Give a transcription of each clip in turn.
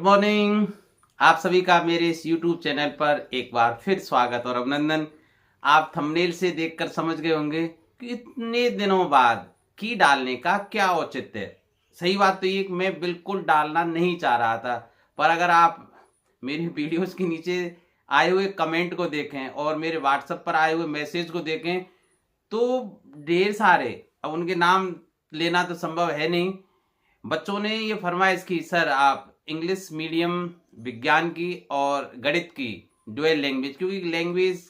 Good morning. आप सभी का मेरे इस YouTube चैनल पर एक बार फिर स्वागत और अभिनंदन। आप थंबनेल से देखकर समझ गए होंगे कि इतने दिनों बाद की डालने का क्या औचित्य है। सही बात तो ये कि मैं बिल्कुल डालना नहीं चाह रहा था, पर अगर आप मेरी वीडियोस के नीचे आए हुए कमेंट को देखें और मेरे व्हाट्सएप पर आए हुए मैसेज को देखें तो ढेर सारे, अब उनके नाम लेना तो संभव है नहीं, बच्चों ने ये फरमाइश की सर आप इंग्लिश मीडियम विज्ञान की और गणित की ड्यूअल लैंग्वेज, क्योंकि लैंग्वेज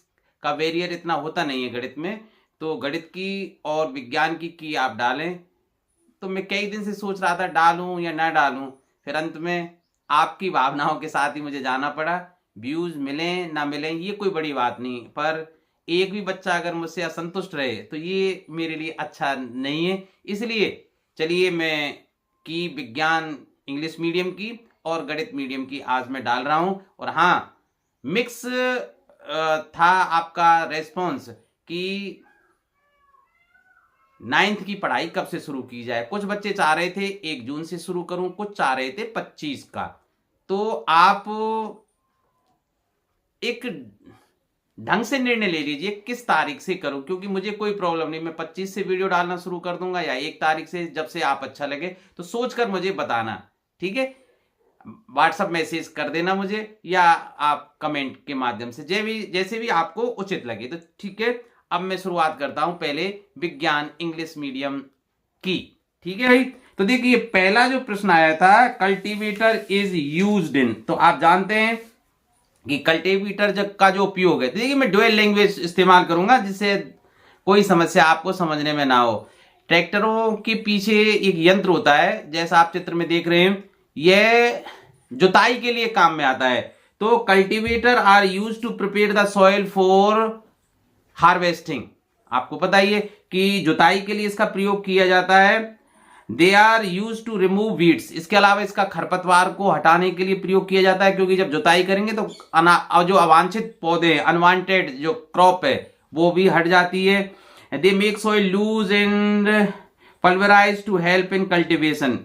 का बैरियर इतना होता नहीं है गणित में, तो गणित की और विज्ञान की आप डालें। तो मैं कई दिन से सोच रहा था डालूं या ना डालूं, फिर अंत में आपकी भावनाओं के साथ ही मुझे जाना पड़ा। व्यूज मिलें ना मिलें ये कोई बड़ी बात नहीं, पर एक भी बच्चा अगर मुझसे असंतुष्ट रहे तो ये मेरे लिए अच्छा नहीं है। इसलिए चलिए मैं की विज्ञान इंग्लिश मीडियम की और गणित मीडियम की आज मैं डाल रहा हूं। और हाँ, मिक्स था आपका रेस्पॉन्स कि 9th की पढ़ाई कब से शुरू की जाए। कुछ बच्चे चाह रहे थे 1 जून से शुरू करूं, कुछ चाह रहे थे 25 का। तो आप एक ढंग से निर्णय ले लीजिए किस तारीख से करूं, क्योंकि मुझे कोई प्रॉब्लम नहीं, मैं 25 से वीडियो डालना शुरू कर दूंगा या 1 तारीख से, जब से आप अच्छा लगे तो सोचकर मुझे बताना, ठीक है। व्हाट्सएप मैसेज कर देना मुझे या आप कमेंट के माध्यम से, जैसे भी आपको उचित लगे। तो ठीक है, अब मैं शुरुआत करता हूं पहले विज्ञान इंग्लिश मीडियम की। ठीक है भाई, तो देखिए पहला जो प्रश्न आया था, कल्टीवेटर इज यूज्ड इन। तो आप जानते हैं कि कल्टीवेटर का जो उपयोग है, तो देखिए मैं ड्यूअल लैंग्वेज इस्तेमाल करूंगा जिससे कोई समस्या आपको समझने में ना हो। ट्रैक्टरों के पीछे एक यंत्र होता है, जैसा आप चित्र में देख रहे हैं, यह जुताई के लिए काम में आता है। तो cultivator are use to prepare the soil for harvesting. आपको पता ही है कि जुताई के लिए इसका प्रयोग किया जाता है। They are use to remove weeds. इसके अलावा इसका खरपतवार को हटाने के लिए प्रयोग किया जाता है, क्योंकि जब जुताई करेंगे तो जो अवांछित पौधे, अनवांटेड जो क्रॉप है, वो भी हट जाती है। They make soil loose and pulverize to help in cultivation.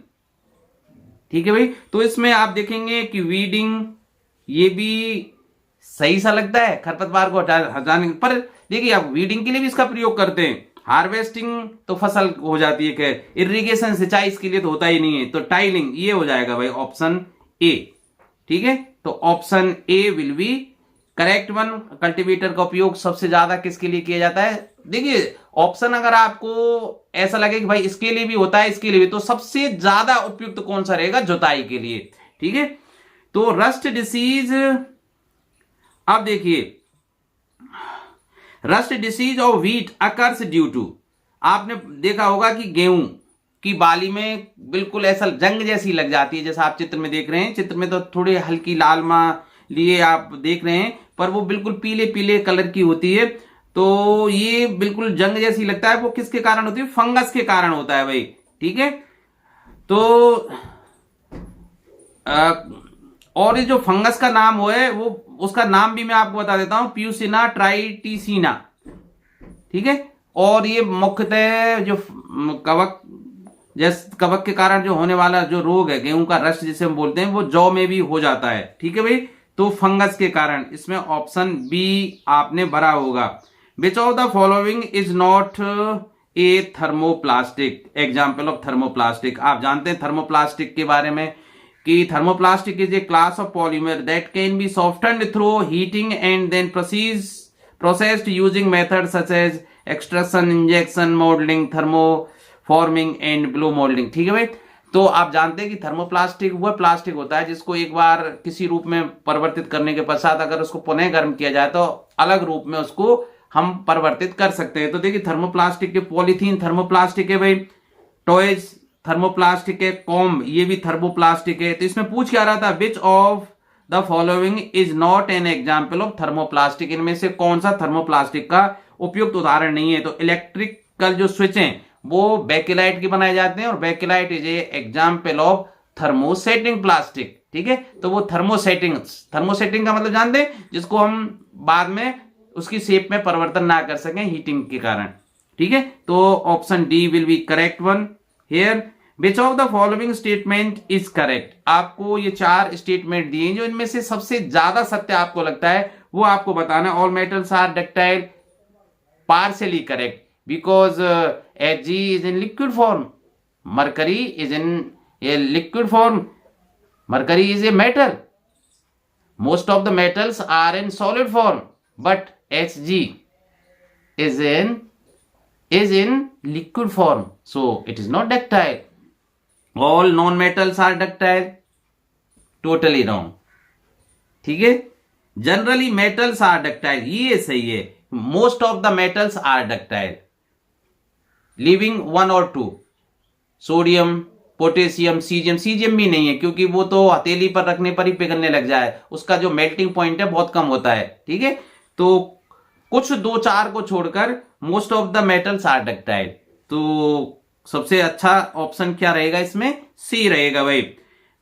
ठीक है भाई, तो इसमें आप देखेंगे कि वीडिंग, ये भी सही सा लगता है खरपतवार को हटाने पर। देखिए आप वीडिंग के लिए भी इसका प्रयोग करते हैं, हार्वेस्टिंग तो फसल हो जाती है, खैर इरिगेशन सिंचाई इसके लिए तो होता ही नहीं है। तो टाइलिंग ये हो जाएगा भाई ऑप्शन ए। ठीक है, तो option A will be correct one. Cultivator का उपयोग सबसे ज्यादा किसके लिए किया जाता है? देखिए ऑप्शन अगर आपको ऐसा लगे कि भाई इसके लिए भी होता है इसके लिए भी, तो सबसे ज्यादा उपयुक्त कौन सा रहेगा? जुताई के लिए। ठीक है, तो रस्ट डिसीज, अब देखिए rust disease of wheat occurs due to, आपने देखा होगा कि गेहूं की बाली में बिल्कुल ऐसा जंग जैसी लग जाती है, जैसा आप चित्र में देख रहे हैं। चित्र में तो थोड़ी हल्की लाल लिए आप देख रहे हैं, पर वो बिल्कुल पीले पीले कलर की होती है। तो ये बिल्कुल जंग जैसी लगता है, वो किसके कारण होती है? फंगस के कारण होता है भाई। ठीक है, तो और ये जो फंगस का नाम वो है, वो उसका नाम भी मैं आपको बता देता हूं, प्यूसिना ट्राइटिसिना। ठीक है, और ये मुख्यतः जो कवक के कारण जो होने वाला जो रोग है, गेहूं का रस्ट जिसे हम बोलते हैं, वो जौ में भी हो जाता है। ठीक है भाई, तो फंगस के कारण, इसमें ऑप्शन बी आपने भरा होगा। Which of the following is not a thermoplastic? Example of thermoplastic, आप जानते हैं थर्मोप्लास्टिक के बारे में कि thermoplastic is a class of polymer that can be softened through heating and then processed using method such as extraction, injection, modelling, thermoforming and blow moulding. ठीक है भाई, तो आप जानते हैं कि थर्मोप्लास्टिक वह प्लास्टिक होता है जिसको एक बार किसी रूप में परिवर्तित करने के पश्चात अगर उसको पुनः गर्म किया जाए तो अलग रूप में उसको हम परिवर्तित कर सकते हैं। तो देखिए थर्मोप्लास्टिक के पॉलीथीन थर्मोप्लास्टिक है भाई, टॉयज थर्मोप्लास्टिक है, कॉम्ब ये भी थर्मोप्लास्टिक है। तो इसमें पूछ क्या रहा था, विच of the following is not an example of thermoplastic? इनमें से कौन सा थर्मोप्लास्टिक का उपयुक्त उदाहरण नहीं है? तो इलेक्ट्रिकल जो स्विच हैं वो बेकेलाइट के बनाए जाते हैं, और bakelite is a example of thermosetting plastic. ठीक है, तो वो थर्मोसेटिंग का मतलब जानते हैं, जिसको हम बाद में उसकी शेप में परिवर्तन ना कर सकें हीटिंग के कारण। ठीक है, तो option D will be correct one here. Which of the following statement is correct. आपको ये 4 स्टेटमेंट दिए जो इनमें से सबसे ज्यादा सत्य आपको लगता है वो आपको बताना। All metals are ductile, partially correct because Hg is in liquid form, mercury is in a liquid form, mercury is a metal, most of the metals are in solid form but Hg is in liquid form, so it is not ductile. All non metals are ductile, totally wrong, ठीक है। Generally metals are ductile, ये सही है। Most of the metals are ductile, living 1 और 2, sodium, potassium, caesium भी नहीं है क्योंकि वो तो हथेली पर रखने पर ही पिघलने लग जाए, उसका जो मेल्टिंग पॉइंट है बहुत कम होता है, ठीक है। तो कुछ 2-4 को छोड़कर most of the metals are ductile. तो सबसे अच्छा ऑप्शन क्या रहेगा इसमें? सी रहेगा भाई।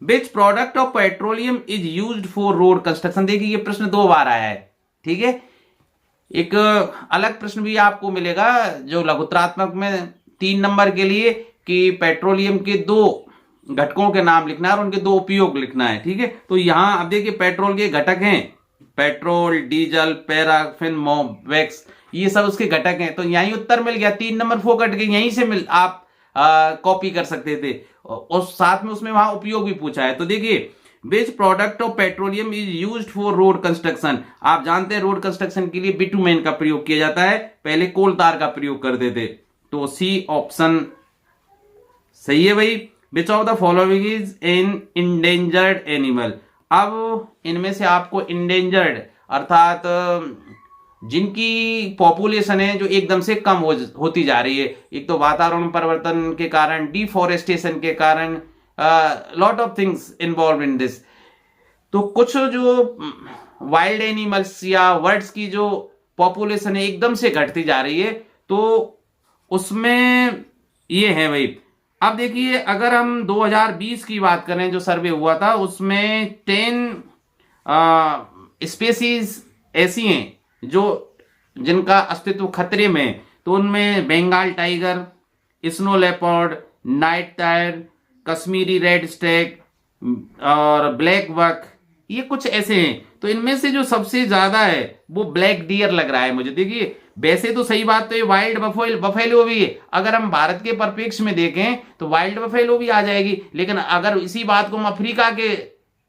Which product of petroleum is used for road construction. देखिए ये प्रश्न 2 बार आया है, ठीक है। एक अलग प्रश्न भी आपको मिलेगा जो लघुत्रात्मक में 3 नंबर के लिए कि पेट्रोलियम के 2 घटकों के नाम लिखना है और उनके 2 उपयोग लिखना है, ठीक है। तो यहां अब देखिए पेट्रोल के घटक हैं, पेट्रोल, डीजल, पैराफिन, वैक्स, ये सब उसके घटक हैं। तो यहीं उत्तर मिल गया, 3 नंबर फोकट के यहीं से आप कॉपी कर सकते थे और साथ में उसमें वहां उपयोग भी पूछा है। तो देखिए which product of petroleum is used for road construction. आप जानते हैं रोड कंस्ट्रक्शन के लिए बिटुमेन का प्रयोग किया जाता है, पहले कोल तार का प्रयोग करते थे। तो सी ऑप्शन सही है भाई। विच of the following is an endangered animal. अब इनमें से आपको इंडेंजर्ड अर्थात जिनकी पॉपुलेशन है जो एकदम से कम होती जा रही है, एक तो वातावरण परिवर्तन के कारण, डिफॉरेस्टेशन के कारण, lot of things involve in this. तो कुछ जो वाइल्ड एनिमल्स या बर्ड्स की जो पॉपुलेशन है एकदम से घटती जा रही है, तो उसमें ये है भाई। अब देखिए अगर हम 2020 की बात करें जो सर्वे हुआ था उसमें 10 स्पेसीज ऐसी हैं जो जिनका अस्तित्व खतरे में। तो उनमें बंगाल टाइगर, स्नो लेपर्ड, नाइट टायर, कश्मीरी रेड स्टेग और ब्लैक बक, ये कुछ ऐसे हैं। तो इनमें से जो सबसे ज्यादा है वो ब्लैक डियर लग रहा है मुझे। देखिए वैसे तो सही बात तो ये वाइल्ड बफेलो भी है, अगर हम भारत के परिप्रेक्ष्य में देखें तो वाइल्ड बफेलो भी आ जाएगी। लेकिन अगर इसी बात को हम अफ्रीका के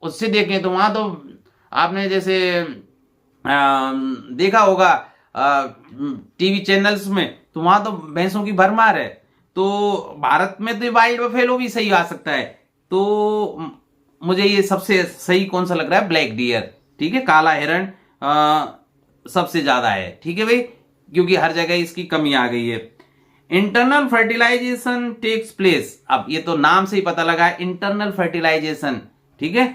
उससे देखें तो वहां तो आपने जैसे देखा होगा टीवी चैनल्स में, तो वहां तो भैंसों की भरमार है। तो भारत में तो वाइल्ड बफेलो भी सही आ सकता है। तो मुझे ये सबसे सही कौन सा लग रहा है? ब्लैक डियर, ठीक है। काला हिरण सबसे ज्यादा है, ठीक है भाई, क्योंकि हर जगह इसकी कमी आ गई है। Internal fertilization takes place. अब ये तो नाम से ही पता लगा है इंटरनल फर्टिलाइजेशन, ठीक है।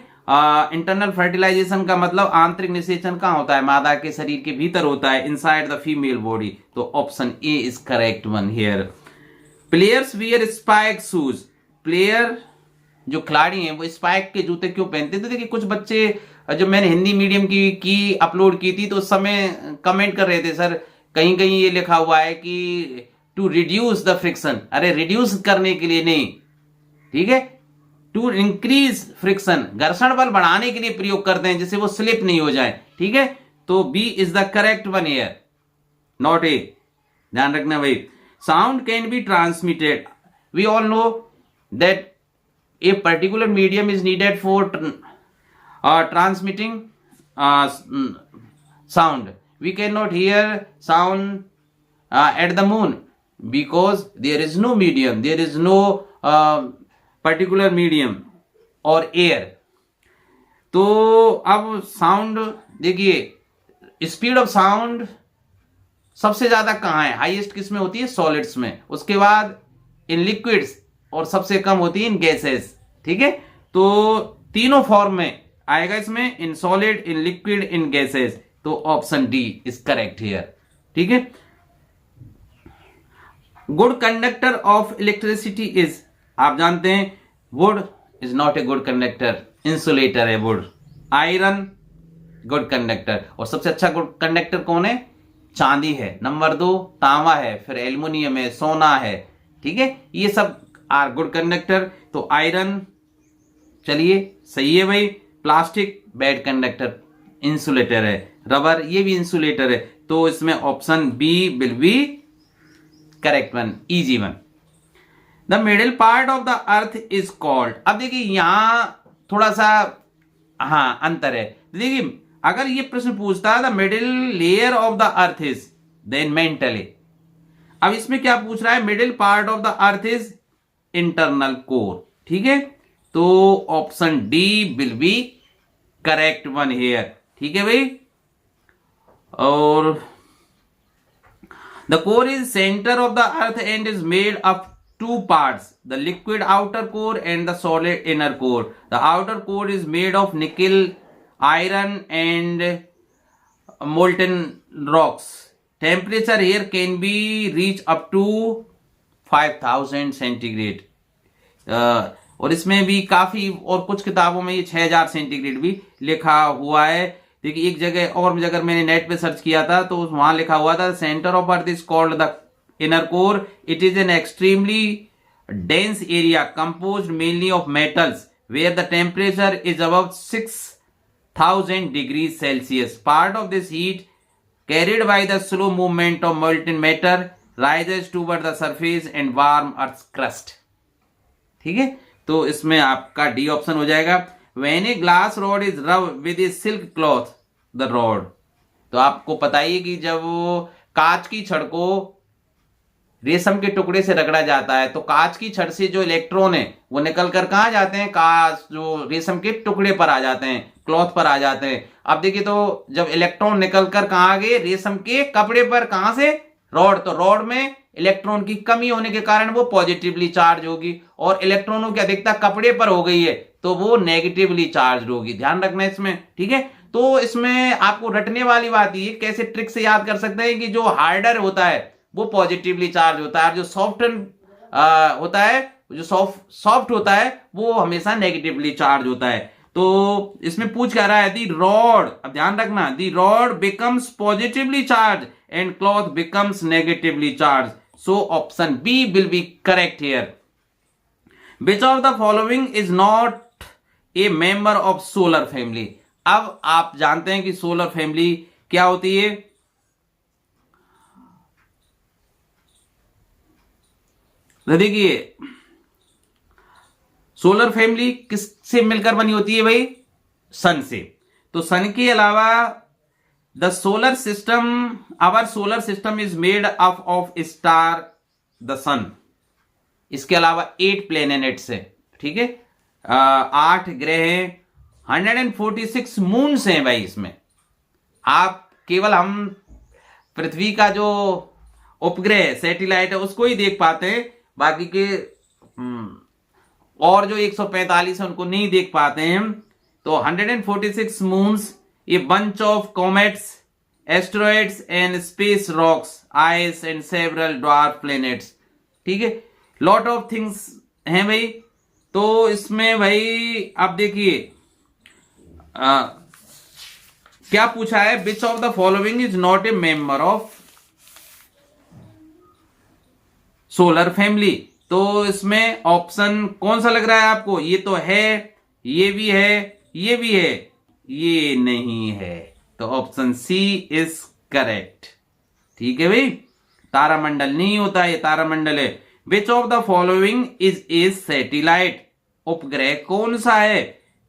इंटरनल फर्टिलाइजेशन का मतलब आंतरिक निषेचन कहां होता है? मादा के शरीर के भीतर होता है, इनसाइड द फीमेल बॉडी। तो option A is correct one here. Players wear spike shoes. Player जो खिलाड़ी हैं वो स्पाइक के जूते क्यों पहनते थे? देखिए कुछ बच्चे, जब मैंने हिंदी मीडियम की अपलोड की थी तो उस समय कमेंट कर रहे थे सर कहीं कहीं ये लिखा हुआ है कि टू रिड्यूस द फ्रिक्शन। अरे रिड्यूस करने के लिए नहीं, ठीक है, टू इंक्रीज फ्रिक्शन, घर्षण बल बढ़ाने के लिए प्रयोग करते हैं जिससे वो स्लिप नहीं हो जाए, ठीक है। तो B is the correct one here, not A, ध्यान रखना भाई। Sound can be transmitted. We all know that a particular medium is needed for transmitting sound. We cannot hear sound at the moon because there is no medium, there is no particular medium or air. तो अब sound देखिए speed of sound सबसे ज्यादा कहां है? Highest किस में होती है? सॉलिड्स में, उसके बाद इन लिक्विड्स और सबसे कम होती है इन गैसेस, ठीक है। तो तीनों फॉर्म में आएगा इसमें, in solid, in liquid, in gases. तो option D is correct here, ठीक है। Good conductor of electricity is, आप जानते हैं wood is not a good conductor, insulator है वुड। आयरन गुड कंडक्टर, और सबसे अच्छा गुड कंडक्टर कौन है? चांदी है। नंबर 2 तांबा है, फिर एल्युमिनियम है, सोना है, ठीक है। ये सब आर गुड कंडक्टर, तो आयरन चलिए सही है भाई, प्लास्टिक बैड कंडक्टर, इंसुलेटर है, रबर ये भी इंसुलेटर है, तो इसमें option B will be correct one, easy one. The middle part of the earth is called, अब देखिए यहां थोड़ा सा हाँ अंतर है, देखिए अगर ये प्रश्न पूछता है the middle layer of the earth is, then mentally, अब इसमें क्या पूछ रहा है, middle part of the earth is internal core, ठीक है, तो option D will be correct one here, ठीक है भाई। और the core is centre of the earth and is made of two parts, the liquid outer core and the solid inner core. The outer core is made of nickel, iron and molten rocks. Temperature here can be reached up to 5000 centigrade. और इसमें भी काफी, और कुछ किताबों में ये 6000 centigrade भी लिखा हुआ है। देखिए एक जगह और अगर मैंने नेट पे सर्च किया था तो वहां लिखा हुआ था centre of earth is called the inner core. It is an extremely dense area composed mainly of metals where the temperature is above 6000 degrees Celsius. Part of this heat carried by the slow movement of molten matter rises toward the surface and warm Earth's crust. ठीक है, तो इसमें आपका D option हो जाएगा। When a glass rod is rubbed with a silk cloth, the rod, तो आपको पता ही कि जब कांच की छड़ को रेशम के टुकड़े से रगड़ा जाता है तो कांच की छड़ से जो इलेक्ट्रॉन है वो निकल कर कहां जाते हैं, कांच जो रेशम के टुकड़े पर आ जाते हैं, क्लॉथ पर आ जाते हैं। अब देखिए तो जब इलेक्ट्रॉन निकल कर कहां गए, रेशम के कपड़े पर, कहां से, रॉड, तो रॉड में इलेक्ट्रॉन की कमी होने के कारण वो पॉजिटिवली चार्ज होगी, और इलेक्ट्रॉनों की अधिकता कपड़े पर हो गई है तो वो नेगेटिवली चार्ज होगी, ध्यान रखना इसमें, ठीक है। तो इसमें आपको रटने वाली बात ये, कैसे ट्रिक से याद कर सकते हैं कि जो हार्डर होता है वो पॉजिटिवली चार्ज होता है, जो सॉफ्ट होता है, जो सॉफ्ट होता है वो हमेशा नेगेटिवली चार्ज होता है। तो इसमें पूछ क्या रहा है, दी रॉड, अब ध्यान रखना, the rod becomes positively charge and cloth becomes negatively charge, so option B will be correct here. Which of the following is not a member of solar family. अब आप जानते हैं कि सोलर फैमिली क्या होती है, देखिए सोलर फैमिली किससे मिलकर बनी होती है भाई, सन से। तो सन के अलावा the solar system, our solar system is made up of star the sun, इसके अलावा 8 प्लेनेट्स है, ठीक है, 8 ग्रह हैं, 146 मून्स हैं भाई इसमें। आप केवल हम पृथ्वी का जो उपग्रह सैटेलाइट है उसको ही देख पाते हैं, बाकी के और जो 145 है उनको नहीं देख पाते हैं। तो 146 मून्स, ये bunch of comets, asteroids and space rocks, ice and several dwarf planets, ठीक है, लॉट ऑफ थिंग्स हैं भाई। तो इसमें भाई आप देखिए क्या पूछा है, विच of the following is not a member of solar family. तो इसमें ऑप्शन कौन सा लग रहा है आपको, ये तो है, ये भी है, ये भी है, ये नहीं है, तो ऑप्शन सी इज करेक्ट, ठीक है भाई। तारामंडल नहीं होता, ये तारामंडल है। विच of the following is a satellite, उपग्रह कौन सा है,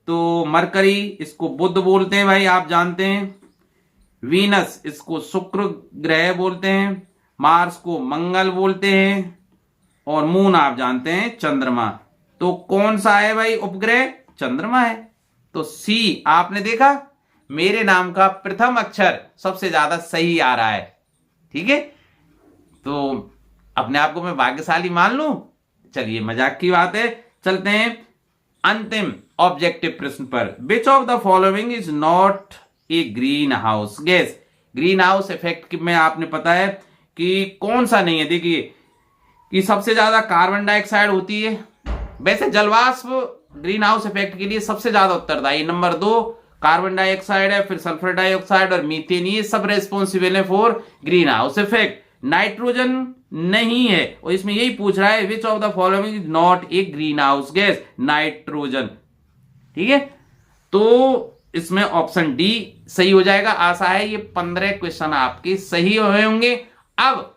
तो मरकरी, इसको बुध बोलते हैं भाई, आप जानते हैं। वीनस, इसको शुक्र ग्रह बोलते हैं। मार्स को मंगल बोलते हैं, और मून आप जानते हैं चंद्रमा। तो कौन सा है भाई उपग्रह, चंद्रमा है। तो सी, आपने देखा मेरे नाम का प्रथम अक्षर सबसे ज्यादा सही आ रहा है, ठीक है, तो अपने आप को मैं भाग्यशाली मान लूं। चलिए मजाक की बात है, चलते हैं अंतिम ऑब्जेक्टिव प्रश्न पर। विच of the following is not A green house gas. Green house effect में आपने पता है कि कौन सा नहीं है, देखिए कि सबसे ज्यादा कार्बन डाइऑक्साइड होती है। वैसे जलवाष्प ग्रीन हाउस इफेक्ट के लिए सबसे ज्यादा उत्तरदायी, नंबर 2 कार्बन डाइऑक्साइड है, फिर सल्फर डाइऑक्साइड और मीथेन, ये सब रेस्पॉन्सिबल है for green house effect. Nitrogen नहीं है। और इसमें यही पूछ रहा है विच of the following is not A green house gas, nitrogen. ठीक है, तो इसमें ऑप्शन डी सही हो जाएगा। आशा है ये 15 क्वेश्चन आपके सही हुए होंगे। अब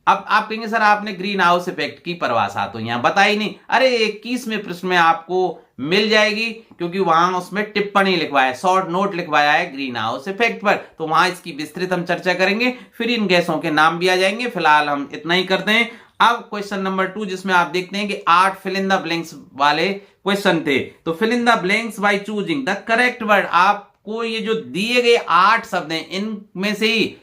आप कहेंगे सर आपने ग्रीन हाउस इफेक्ट की परिभाषा तो यहां बताई नहीं। अरे 21वें प्रश्न में आपको मिल जाएगी, क्योंकि वहां उसमें टिप्पणी लिखवाया, शॉर्ट नोट लिखवाया है ग्रीन हाउस इफेक्ट पर, तो वहां इसकी विस्तृत हम चर्चा करेंगे, फिर इन गैसों के नाम भी आ जाएंगे। फिलहाल हम इतना ही करते हैं। अब क्वेश्चन नंबर 2, जिसमें आप देखते हैं कि 8 फिल इन द ब्लैंक्स वाले क्वेश्चन थे। तो fill in the blanks by choosing the correct word. आपको ये जो दिए गए 8 शब्द हैं, इनमें से ही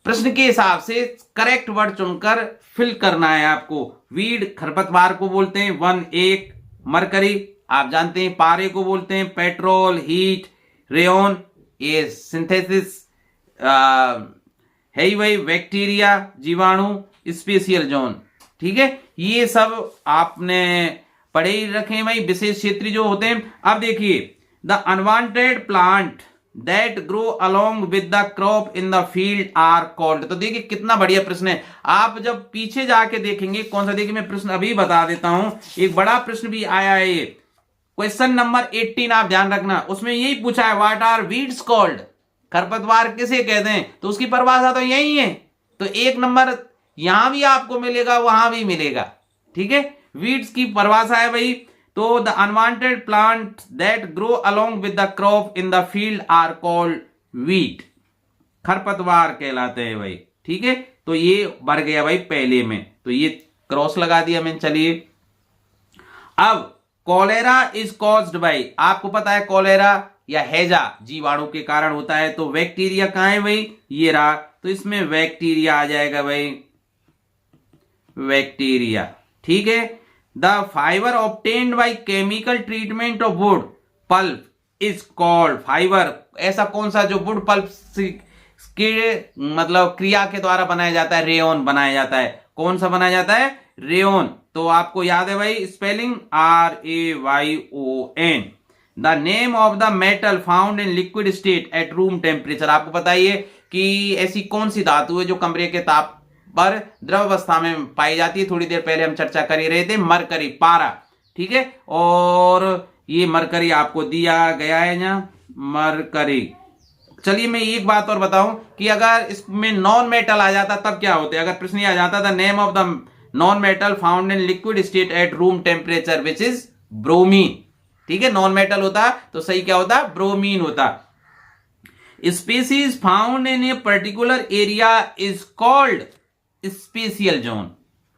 प्रश्न के हिसाब से करेक्ट वर्ड चुनकर फिल करना है आपको। वीड खरपतवार को बोलते हैं, 1 1 मरकरी आप जानते हैं, पारे को बोलते हैं पेट्रोल, हीट, रेयन ये सिंथेसिस है ही वही, बैक्टीरिया जीवाणु, स्पेशियल जोन। ठीक है, ये सब आपने पढ़े ही रखे भाई, विशेष क्षेत्र जो होते हैं। अब देखिए, the unwanted plant that grow along with the crop in the field are called. तो देखिए कितना बढ़िया प्रश्न है। आप जब पीछे जाके देखेंगे कौन सा, देखिए मैं प्रश्न अभी बता देता हूं, एक बड़ा प्रश्न भी आया है ये, क्वेश्चन नंबर 18 आप ध्यान रखना, उसमें यही पूछा है व्हाट आर वीड्स कॉल्ड, खरपतवार किसे कहते हैं, तो उसकी परिभाषा तो यही है। तो 1 नंबर यहां भी आपको मिलेगा, वहां भी मिलेगा। ठीक है, वीड्स की परिभाषा है भाई, तो the unwanted plant that grow along with the crop in the field are called weed, खरपतवार कहलाते हैं भाई। ठीक है, तो ये भर गया भाई पहले में, तो ये क्रॉस लगा दिया मैंने। चलिए, अब कॉलेरा इज कॉज्ड बाय, आपको पता है कॉलेरा या हैजा जीवाणु के कारण होता है, तो बैक्टीरिया कहां है भाई, ये रहा, तो इसमें बैक्टीरिया आ जाएगा भाई, बैक्टीरिया। ठीक है, the fibre obtained by chemical treatment of wood pulp is called, fibre ऐसा कौन सा जो वुड पल्प के मतलब क्रिया के द्वारा बनाया जाता है, रेयन बनाया जाता है। कौन सा बनाया जाता है, रेयन। तो आपको याद है भाई spelling, RAYON। The name of the metal found in liquid state at room temperature, आपको बताइए कि ऐसी कौन सी धातु है जो कमरे के ताप पर द्रव अवस्था में पाई जाती है। थोड़ी देर पहले हम चर्चा कर ही रहे थे, मरकरी, पारा। ठीक है, और ये मरकरी आपको दिया गया है यहां, मरकरी। चलिए मैं एक बात और बताऊं कि अगर इसमें नॉन मेटल आ जाता तब क्या होता है, अगर प्रश्न आ जाता था name of the non metal found in liquid state at room temperature which is bromine. ठीक है, नॉन मेटल होता तो सही क्या होता, ब्रोमीन होता। Species found in a particular area is called special zone.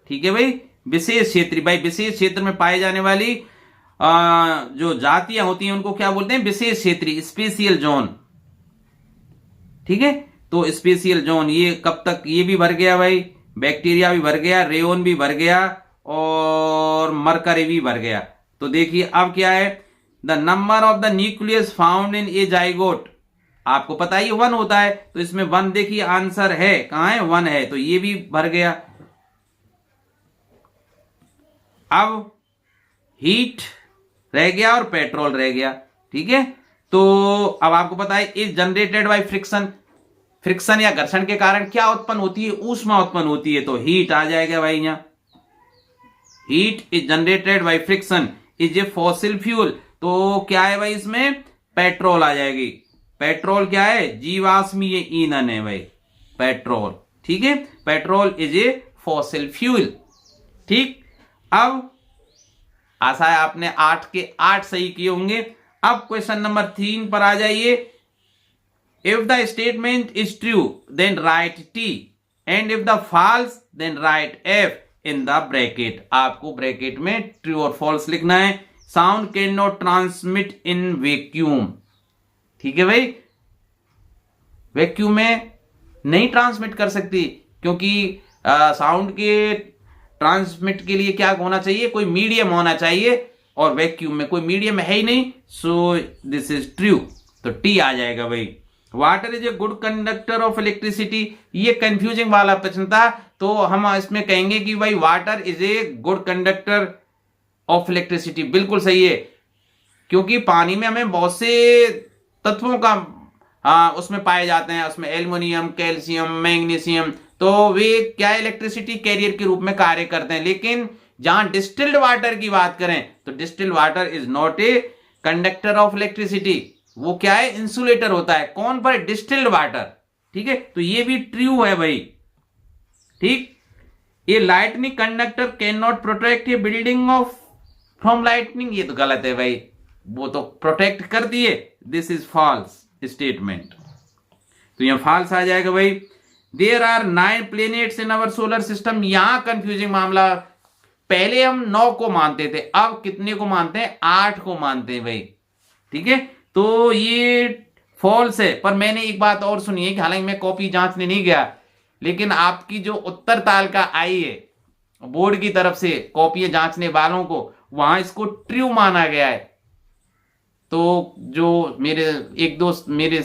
ठीक है भाई, विशेष क्षेत्र, भाई विशेष क्षेत्र में पाए जाने वाली जो जातियां होती हैं उनको क्या बोलते हैं, विशेष क्षेत्र, स्पेशियल जोन। ठीक है, तो स्पेशियल जोन ये कब तक, ये भी भर गया भाई, बैक्टीरिया भी भर गया, रेयन भी भर गया, और मरकरी भी भर गया। तो देखिए अब क्या है, the number of the nucleus found in A zygote, आपको पता ही 1 होता है, तो इसमें 1 देखिए आंसर है, कहां है, 1 है, तो ये भी भर गया। अब हीट रह गया और पेट्रोल रह गया। ठीक है, तो अब आपको पता है is generated by friction, friction या घर्षण के कारण क्या उत्पन्न होती है, ऊष्मा उत्पन्न होती है, तो हीट आ जाएगा भाई यहां, heat is generated by friction is a fossil fuel, तो क्या है भाई इसमें, पेट्रोल आ जाएगी। पेट्रोल क्या है, जीवाश्मीय ईंधन है भाई, पेट्रोल। ठीक है, petrol is a fossil fuel. ठीक, अब आशा है आपने 8 के 8 सही किए होंगे। अब क्वेश्चन नंबर 3 पर आ जाइए। If the statement is true then write T and if the false then write F in the bracket. आपको ब्रैकेट में ट्रू और फॉल्स लिखना है। Sound can not transmit in vacuum. ठीक है भाई, वैक्यूम में नहीं ट्रांसमिट कर सकती, क्योंकि साउंड के ट्रांसमिट के लिए क्या होना चाहिए, कोई मीडियम होना चाहिए, और वैक्यूम में कोई मीडियम है ही नहीं, सो दिस इज ट्रू, तो टी आ जाएगा भाई। Water is a good conductor of electricity, ये कंफ्यूजिंग वाला प्रश्न था, तो हम इसमें कहेंगे कि भाई water is a good conductor of electricity, बिल्कुल सही है, क्योंकि पानी में हमें बहुत से तत्वों का उसमें पाए जाते हैं, उसमें एल्युमिनियम, कैल्शियम, मैग्नीशियम, तो वे क्या इलेक्ट्रिसिटी कैरियर के रूप में कार्य करते हैं। लेकिन जहां डिस्टिल्ड वाटर की बात करें तो distilled water is not a conductor of electricity, वो क्या है, इंसुलेटर होता है। कौन पर, डिस्टिल्ड वाटर। ठीक है, तो ये भी ट्रू है भाई। ठीक, a lightning conductor can not protect A building of from lightning, ये तो गलत है भाई, वो तो प्रोटेक्ट कर दिए, दिस इज फॉल्स स्टेटमेंट, तो यहां फॉल्स आ जाएगा भाई। There are 9 planets in our solar system, यहां कंफ्यूजिंग मामला, पहले हम 9 को मानते थे, अब कितने को मानते हैं, 8 को मानते हैं भाई। ठीक है, तो ये फॉल्स है। पर मैंने एक बात और सुनी है कि हालांकि मैं कॉपी जांचने नहीं गया, लेकिन आपकी जो उत्तर तालिका आई है बोर्ड की तरफ से कॉपियां जांचने वालों को, वहां इसको ट्रू माना गया है। तो जो मेरे एक दोस्त, मेरे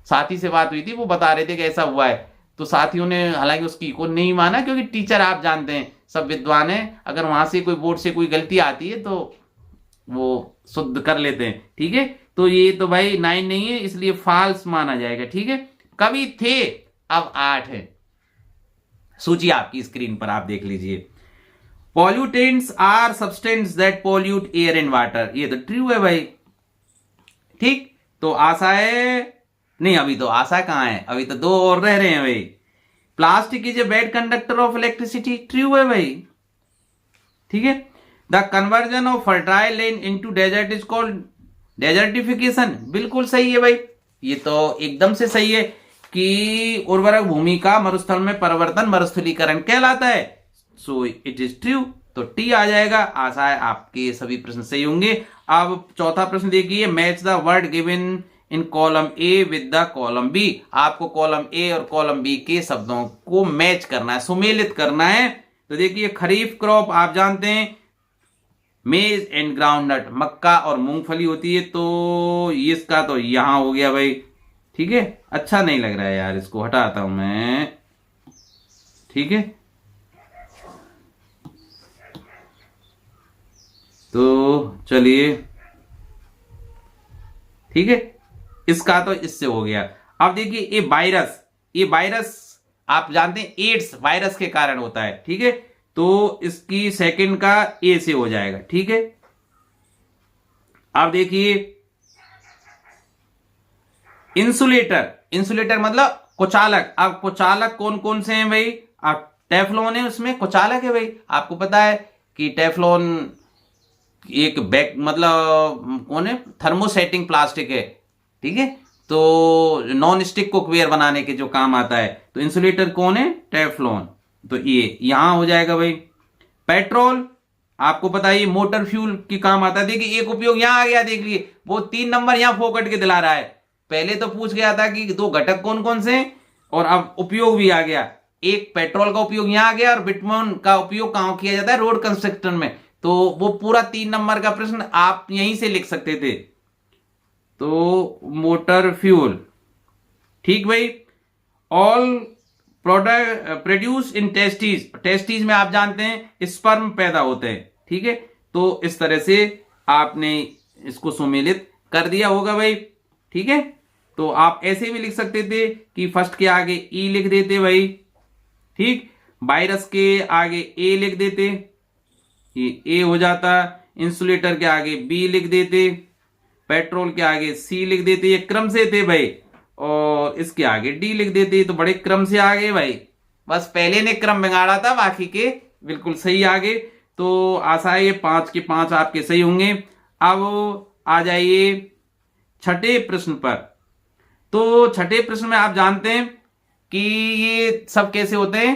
साथी से बात हुई थी, वो बता रहे थे कि ऐसा हुआ है, तो साथियों ने हालांकि उसकी को नहीं माना, क्योंकि टीचर आप जानते हैं सब विद्वान है, अगर वहां से कोई बोर्ड से कोई गलती आती है तो वो शुद्ध कर लेते हैं। ठीक है, तो ये तो भाई 9 नहीं है, इसलिए फॉल्स माना जाएगा। ठीक है, कभी थे, अब 8 है। सूची आपकी स्क्रीन पर आप देख लीजिए। Pollutants are substance that pollute air and water, ये तो ट्रू है भाई। ठीक, तो आशा है नहीं, अभी तो आशा कहां है, अभी तो 2 और रह रहे हैं भाई। Plastic is a bad conductor of electricity, true है भाई। ठीक है, the conversion of fertile land into desert is called desertification, बिल्कुल सही है भाई, ये तो एकदम से सही है कि उर्वरक भूमि का मरुस्थल में परिवर्तन मरुस्थलीकरण कहलाता है। सो इट इज ट्रू, तो टी आ जाएगा। आशा है आपके सभी प्रश्न सही होंगे। अब चौथा प्रश्न देखिए, match the word given in column A with the column B, आपको कॉलम ए और कॉलम बी के शब्दों को मैच करना है, सुमेलित करना है। तो देखिए, खरीफ क्रॉप आप जानते हैं मेज एंड ग्राउंडनट, मक्का और मूंगफली होती है, तो इसका तो यहां हो गया भाई। ठीक है, अच्छा नहीं लग रहा है यार, इसको हटाता हूं मैं। ठीक है, तो चलिए, ठीक है, इसका तो इससे हो गया। अब देखिए, ये वायरस आप जानते हैं एड्स वायरस के कारण होता है। ठीक है, तो इसकी सेकंड का ए से हो जाएगा। ठीक है, अब देखिए, इंसुलेटर मतलब कुचालक। अब कुचालक कौन कौन से हैं भाई, आप टेफ्लॉन है, उसमें कुचालक है भाई। आपको पता है कि टेफ्लॉन एक बैक मतलब कौन है, थर्मोसेटिंग प्लास्टिक है। ठीक है, तो नॉन स्टिक कुकवेयर बनाने के जो काम आता है, तो इंसुलेटर कौन है, टेफ्लॉन, तो ये यहां हो जाएगा भाई। पेट्रोल आपको पता है मोटर फ्यूल की काम आता है। देखिए, एक उपयोग यहां आ गया, देख लिए, वो 3 नंबर यहां फोकट के दिला रहा है। पहले तो पूछ गया था कि 2 घटक कौन कौन से, और अब उपयोग भी आ गया। एक पेट्रोल का उपयोग यहां आ गया, और बिटमोन का उपयोग कहां किया जाता है, रोड कंस्ट्रक्शन में। तो वो पूरा 3 नंबर का प्रश्न आप यहीं से लिख सकते थे। तो मोटर फ्यूल, ठीक भाई। All product produce in testes में आप जानते हैं स्पर्म पैदा होते हैं। ठीक है, तो इस तरह से आपने इसको सुमेलित कर दिया होगा भाई। ठीक है, तो आप ऐसे भी लिख सकते थे कि फर्स्ट के आगे ई लिख देते भाई। ठीक, वायरस के आगे ए लिख देते, ये ए हो जाता। इंसुलेटर के आगे बी लिख देते, पेट्रोल के आगे सी लिख देते, ये क्रम से थे भाई, और इसके आगे डी लिख देते, तो बड़े क्रम से आ गए भाई। बस पहले ने क्रम बिगाड़ा था, बाकी के बिल्कुल सही आ गए। तो आशा है ये 5 के 5 आपके सही होंगे। अब आ जाइए छठे प्रश्न पर। तो छठे प्रश्न में आप जानते हैं कि ये सब कैसे होते हैं,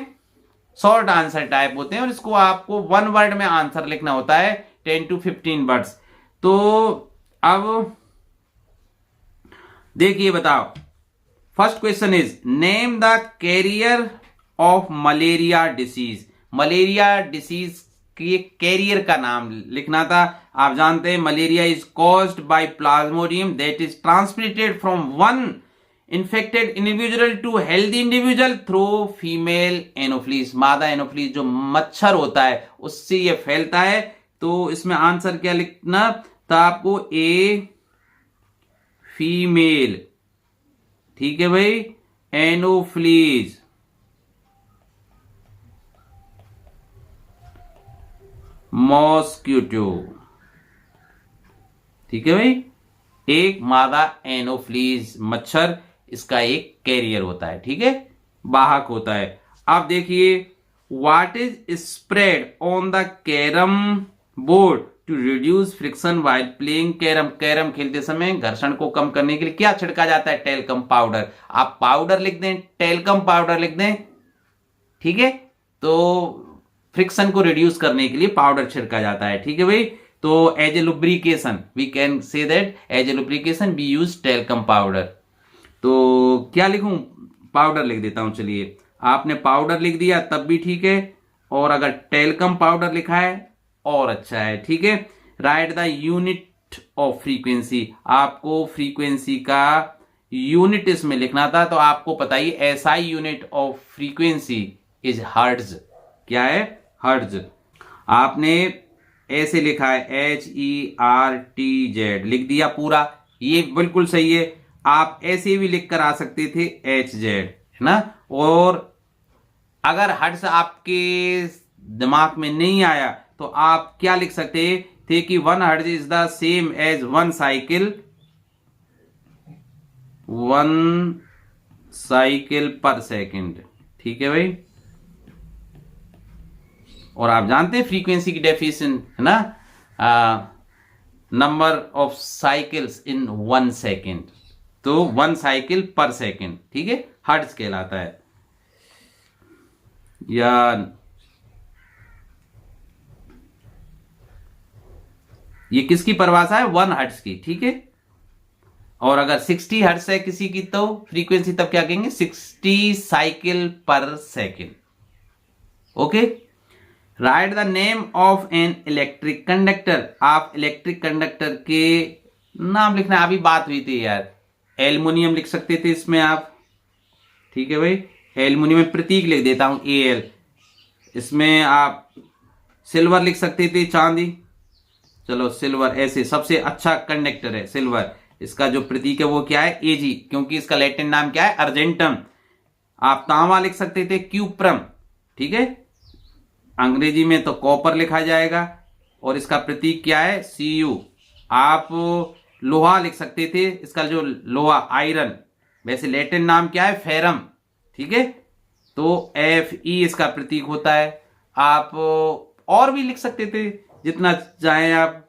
शॉर्ट आंसर टाइप होते हैं, और इसको आपको 1 वर्ड में आंसर लिखना होता है, 10 to 15 वर्ड्स। तो अब देखिए, बताओ, first question is name the carrier of malaria disease. Malaria disease के कैरियर का नाम लिखना था। आप जानते हैं malaria is caused by plasmodium that is transmitted from one infected individual to healthy individual through female anopheles. मादा एनोफ्लीस जो मच्छर होता है उससे ये फैलता है। तो इसमें आंसर क्या लिखना था आपको, ए फीमेल। ठीक है भाई, एनोफ्लीज। मॉस्किटो, ठीक है भाई। एक मादा एनोफ्लीज मच्छर, इसका एक कैरियर होता है, ठीक है, वाहक होता है। अब देखिए, what is spread on the carrom board to reduce friction while playing carrom. Carrom खेलते समय घर्षण को कम करने के लिए क्या छिड़का जाता है? Talcum powder. आप पाउडर लिख दें, टेल्कम पाउडर लिख दें, ठीक है। तो फ्रिक्शन को रिड्यूस करने के लिए पाउडर छिड़का जाता है, ठीक है भाई। तो as a lubrication we can say that as a lubrication we use talcum powder. तो क्या लिखूं? पाउडर लिख देता हूं। चलिए, आपने पाउडर लिख दिया तब भी ठीक है, और अगर टेल्कम पाउडर लिखा है और अच्छा है, ठीक है। Right the unit of frequency, आपको फ्रीक्वेंसी का यूनिट इसमें लिखना था, तो आपको पता ही SI unit of frequency is hertz. क्या है? हर्ट्ज। आपने ऐसे लिखा है HERTZ, लिख दिया पूरा, ये बिल्कुल सही है। आप ऐसे भी लिख कर आ सकते थे HZ, है ना। और अगर हर्ट्ज आपके दिमाग में नहीं आया तो आप क्या लिख सकते थे कि 1 hertz is the same as 1 cycle per second, ठीक है भाई। और आप जानते हैं फ्रीक्वेंसी की डेफिनेशन, है ना, number of cycles in 1 second, तो 1 साइकिल पर सेकेंड, ठीक है, हर्ट्ज कहलाता है। या ये किसकी परिभाषा है? 1 हर्ट्ज की, ठीक है। और अगर 60 हर्ट्ज है किसी की तो फ्रीक्वेंसी तब क्या कहेंगे? 60 साइकिल पर second. Okay. Right the name of an electric conductor, आप इलेक्ट्रिक कंडक्टर के नाम लिखना। अभी बात हुई थी यार, एल्युमिनियम लिख सकते थे इसमें आप, ठीक है भाई। एल्युमिनियम में प्रतीक लिख देता हूं AL। इसमें आप सिल्वर लिख सकते थे, चांदी। चलो सिल्वर, ऐसे सबसे अच्छा कंडक्टर है सिल्वर। इसका जो प्रतीक है वो क्या है? AG, क्योंकि इसका लैटिन नाम क्या है? अर्जेंटम। आप तांबा लिख सकते थे, क्यूप्रम, ठीक है। अंग्रेजी में तो कॉपर लिखा जाएगा, और इसका प्रतीक क्या है? Cu। आप लोहा लिख सकते थे, इसका जो लोहा आयरन, वैसे लैटिन नाम क्या है? फेरम, ठीक है। तो Fe इसका प्रतीक होता है। आप और भी लिख सकते थे जितना चाहे आप।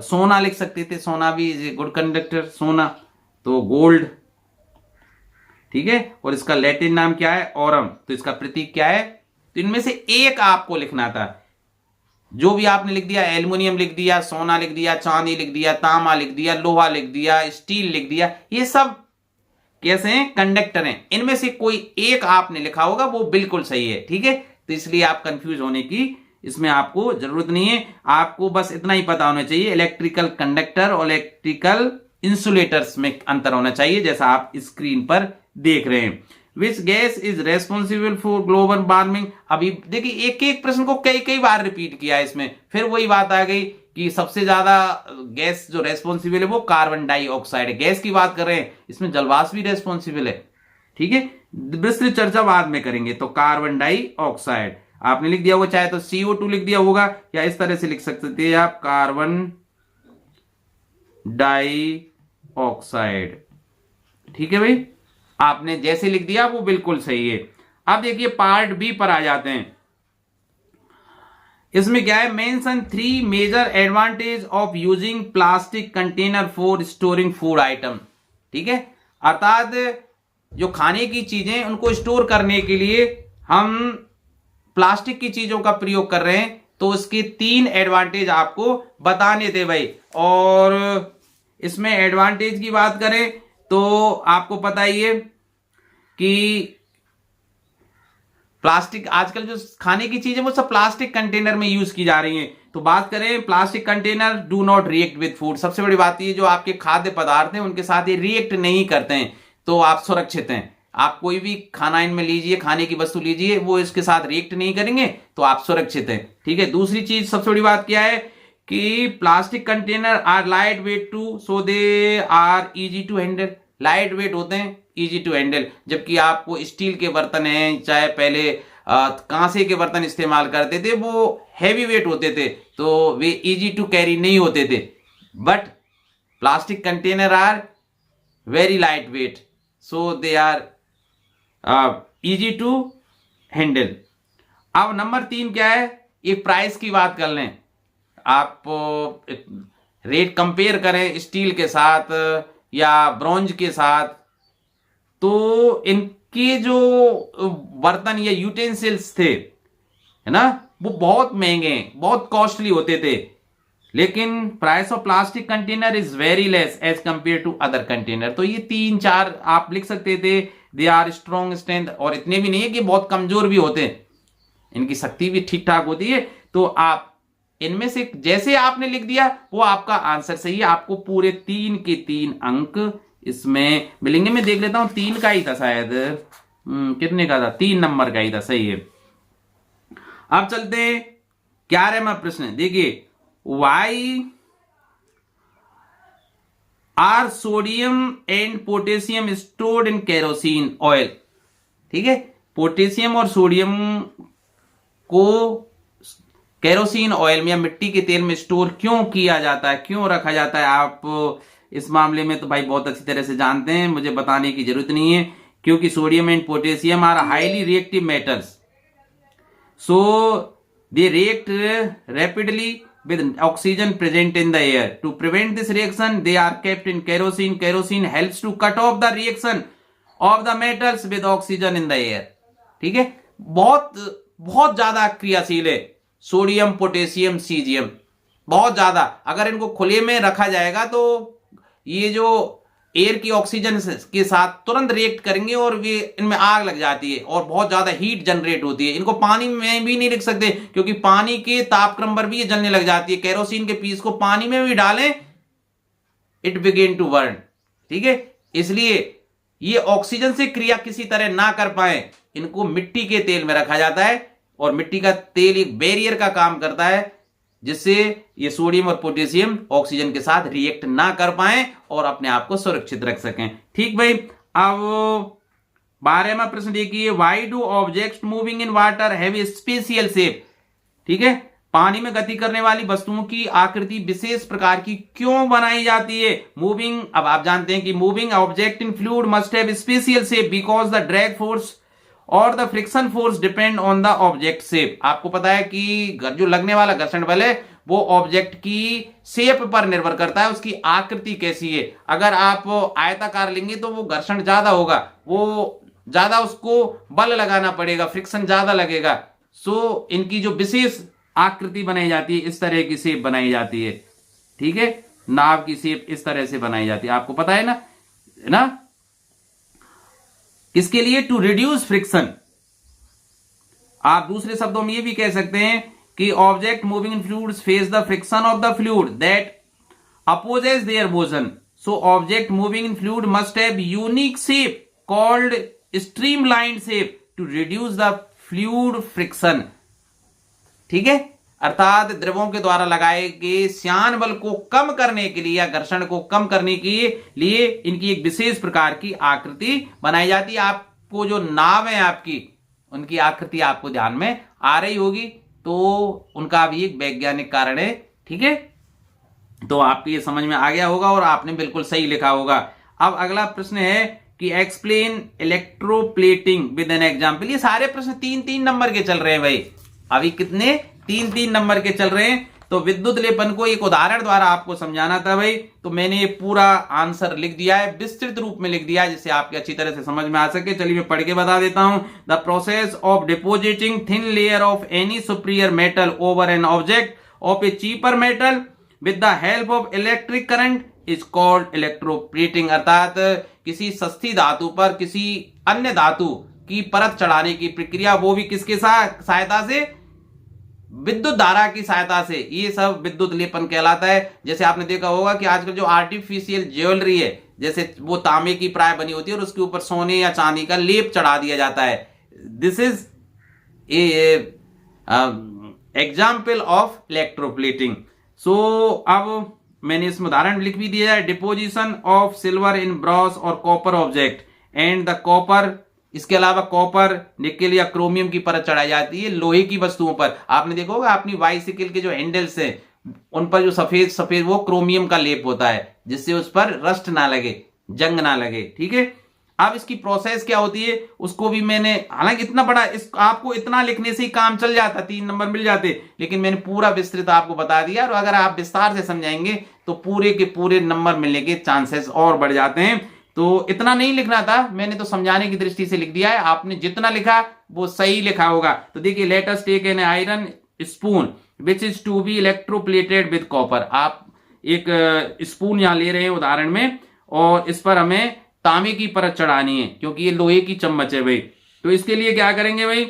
सोना लिख सकते थे, सोना भी इज ए गुड कंडक्टर, सोना, तो गोल्ड, ठीक है। और इसका लैटिन नाम क्या है? ओरम, तो इसका प्रतीक क्या है? तो इनमें से एक आपको लिखना था। जो भी आपने लिख दिया, एल्युमिनियम लिख दिया, सोना लिख दिया, चांदी लिख दिया, तांबा लिख दिया, लोहा लिख दिया, स्टील लिख दिया, ये सब कैसे हैं? कंडक्टर हैं। इनमें से कोई एक आपने लिखा होगा, वो बिल्कुल सही है, ठीक है। तो इसलिए आप कंफ्यूज होने की इसमें आपको जरूरत नहीं है। आपको बस इतना ही पता होना चाहिए, इलेक्ट्रिकल कंडक्टर और इलेक्ट्रिकल इंसुलेटर्स में अंतर होना चाहिए, जैसा आप स्क्रीन पर देख रहे हैं। Which gas is responsible for global warming. अभी देखिए, एक एक प्रश्न को कई कई बार रिपीट किया है इसमें, फिर वही बात आ गई कि सबसे ज्यादा गैस जो रेस्पॉन्सिबल है वो कार्बन डाइऑक्साइड है। गैस की बात कर रहे हैं, इसमें जलवाष्प भी रेस्पॉन्सिबल है, ठीक है। विस्तृत चर्चा बाद में करेंगे। तो कार्बन डाइऑक्साइड आपने लिख दिया होगा, चाहे तो CO2 लिख दिया होगा, या इस तरह से लिख सकते थे आप, कार्बन डाइऑक्साइड, ठीक है भाई। आपने जैसे लिख दिया वो बिल्कुल सही है। अब देखिए पार्ट बी पर आ जाते हैं। इसमें क्या है? Mention 3 major advantage of using plastic container for storing food item, ठीक है। अर्थात जो खाने की चीजें उनको स्टोर करने के लिए हम प्लास्टिक की चीजों का प्रयोग कर रहे हैं, तो उसके 3 एडवांटेज आपको बताने थे भाई। और इसमें एडवांटेज की बात करें तो आपको पता ही है कि प्लास्टिक, आजकल जो खाने की चीजें वो सब प्लास्टिक कंटेनर में यूज की जा रही हैं। तो बात करें plastic container do not react with food. सबसे बड़ी बात ये, जो आपके खाद्य पदार्थ हैं उनके साथ ये रिएक्ट नहीं करते हैं, तो आप सुरक्षित हैं। आप कोई भी खाना इनमें लीजिए, खाने की वस्तु लीजिए, वो इसके साथ रिएक्ट नहीं करेंगे, तो आप सुरक्षित हैं, ठीक है। दूसरी चीज, सबसे बड़ी बात क्या है कि plastic container are light weight too, so they are easy to handle. Light weight होते हैं, इजी टू हैंडल। जबकि आपको स्टील के बर्तन हैं, चाहे पहले कांसे के बर्तन इस्तेमाल करते थे वो हैवी वेट होते थे, तो वे इजी टू कैरी नहीं होते थे। But plastic container are very light weight, so they are easy to handle. अब नंबर 3 क्या है, एक प्राइस की बात कर लें। आप रेट कंपेयर करें स्टील के साथ या ब्रॉन्ज के साथ, तो इनके जो बर्तन या यूटेंसिल्स थे, है ना, वो बहुत महंगे, बहुत कॉस्टली होते थे। लेकिन price of plastic container is very less as compare to other container. तो ये 3-4 आप लिख सकते थे। दे आर स्ट्रॉन्ग स्ट्रेंथ, और इतने भी नहीं है कि बहुत कमजोर भी होते हैं, इनकी शक्ति भी ठीक ठाक होती है। तो आप इनमें से जैसे आपने लिख दिया वो आपका आंसर सही है। आपको पूरे 3 के 3 अंक इसमें मिलेंगे। मैं देख लेता हूं, 3 का ही था शायद, कितने का था, 3 नंबर का ही था, सही है। अब चलते हैं 11वां प्रश्न। देखिए, why are sodium and potassium stored in kerosene oil. ठीक है, पोटेशियम और सोडियम को केरोसिन ऑयल में या मिट्टी के तेल में स्टोर क्यों किया जाता है, क्यों रखा जाता है? आप इस मामले में तो भाई बहुत अच्छी तरह से जानते हैं, मुझे बताने की जरूरत नहीं है। क्योंकि sodium and potassium are highly reactive metals, so they react rapidly with oxygen present in the air. To prevent this reaction, they are kept in kerosene. Kerosene helps to cut off the reaction of the metals with oxygen in the air. ठीक है, बहुत ज्यादा क्रियाशील है sodium, potassium, caesium, बहुत ज्यादा। अगर इनको खुले में रखा जाएगा तो ये जो एयर की ऑक्सीजन के साथ तुरंत रिएक्ट करेंगे और वे इनमें आग लग जाती है और बहुत ज्यादा हीट जनरेट होती है। इनको पानी में भी नहीं रख सकते क्योंकि पानी के तापक्रम पर भी ये जलने लग जाती है। केरोसिन के पीस को पानी में भी डालें, इट बिगिन टू बर्न। ठीक है, इसलिए ये ऑक्सीजन से क्रिया किसी तरह ना कर पाए, इनको मिट्टी के तेल में रखा जाता है। और मिट्टी का तेल एक बैरियर का काम करता है जिससे ये सोडियम और पोटेशियम ऑक्सीजन के साथ रिएक्ट ना कर पाए और अपने आप को सुरक्षित रख सकें। ठीक भाई। अब 12वां प्रश्न देखिए, why do objects moving in water have a special shape. ठीक है, पानी में गति करने वाली वस्तुओं की आकृति विशेष प्रकार की क्यों बनाई जाती है? मूविंग, अब आप जानते हैं कि moving object in fluid must have special shape because the drag force और the friction force depend on the object shape. आपको पता है कि जो लगने वाला घर्षण बल है वो ऑब्जेक्ट की शेप पर निर्भर करता है, उसकी आकृति कैसी है। अगर आप आयताकार लेंगे तो वो घर्षण ज्यादा होगा, वो ज्यादा उसको बल लगाना पड़ेगा, फ्रिक्शन ज्यादा लगेगा। सो इनकी जो विशेष आकृति बनाई जाती है, इस तरह की शेप बनाई जाती है। ठीक है, नाव की शेप इस तरह से बनाई जाती है, आपको पता है ना। इसके लिए टू रिड्यूस फ्रिक्शन। आप दूसरे शब्दों में ये भी कह सकते हैं कि object moving in fluids face the friction of the fluid that opposes their motion. So object moving in fluid must have unique shape called streamline shape to reduce the fluid friction. ठीक है, अर्थात द्रवों के द्वारा लगाए गए श्यान बल को कम करने के लिए या घर्षण को कम करने के लिए इनकी एक विशेष प्रकार की आकृति बनाई जाती है। आपको जो नाव है आपकी, उनकी आकृति आपको ध्यान में आ रही होगी, तो उनका भी एक वैज्ञानिक कारण है। ठीक है, तो आपको ये समझ में आ गया होगा और आपने बिल्कुल सही लिखा होगा। अब अगला प्रश्न है कि explain electroplating with an example. ये सारे प्रश्न 3-3 नंबर के चल रहे हैं भाई, अभी कितने 3-3 नंबर के चल रहे हैं। तो विद्युत लेपन को एक उदाहरण द्वारा आपको समझाना था भाई, तो मैंने ये पूरा आंसर लिख दिया है, विस्तृत रूप में लिख दिया है जिससे आपके अच्छी तरह से समझ में आ सके। चलिए मैं पढ़ के बता देता हूं। The process of depositing thin layer of any superior metal over an object of A cheaper metal with the help of electric current is called electroplating. अर्थात किसी सस्ती धातु पर किसी अन्य धातु की परत चढ़ाने की प्रक्रिया, वो भी किसके सहायता से? विद्युत धारा की सहायता से। ये सब विद्युत लेपन कहलाता है। जैसे आपने देखा होगा कि आजकल जो आर्टिफिशियल ज्वेलरी है, जैसे वो तांबे की प्राय बनी होती है और उसके ऊपर सोने या चांदी का लेप चढ़ा दिया जाता है। This is a example of electroplating. So अब मैंने इसमें उदाहरण लिख भी दिया है। Deposition of silver in brass और copper object and the copper इसके अलावा कॉपर, निकेल या क्रोमियम की परत चढ़ाई जाती है लोहे की वस्तुओं पर। आपने देखा होगा अपनी बाइसिकल के जो हैंडल्स हैं उन पर जो सफेद सफेद वो क्रोमियम का लेप होता है, जिससे उस पर रस्ट ना लगे, जंग ना लगे। ठीक है, अब इसकी प्रोसेस क्या होती है उसको भी मैंने, हालांकि इतना बड़ा इस आपको इतना लिखने से ही काम चल जाता, 3 नंबर मिल जाते, लेकिन मैंने पूरा विस्तृत आपको बता दिया। और अगर आप विस्तार से समझाएंगे तो पूरे के पूरे नंबर मिलने के चांसेस और बढ़ जाते हैं। तो इतना नहीं लिखना था, मैंने तो समझाने की दृष्टि से लिख दिया है। आपने जितना लिखा वो सही लिखा होगा। तो देखिए, let us take an iron spoon which is to be electroplated with copper. आप एक स्पून यहां ले रहे हैं उदाहरण में, और इस पर हमें तांबे की परत चढ़ानी है क्योंकि ये लोहे की चम्मच है भाई। तो इसके लिए क्या करेंगे भाई,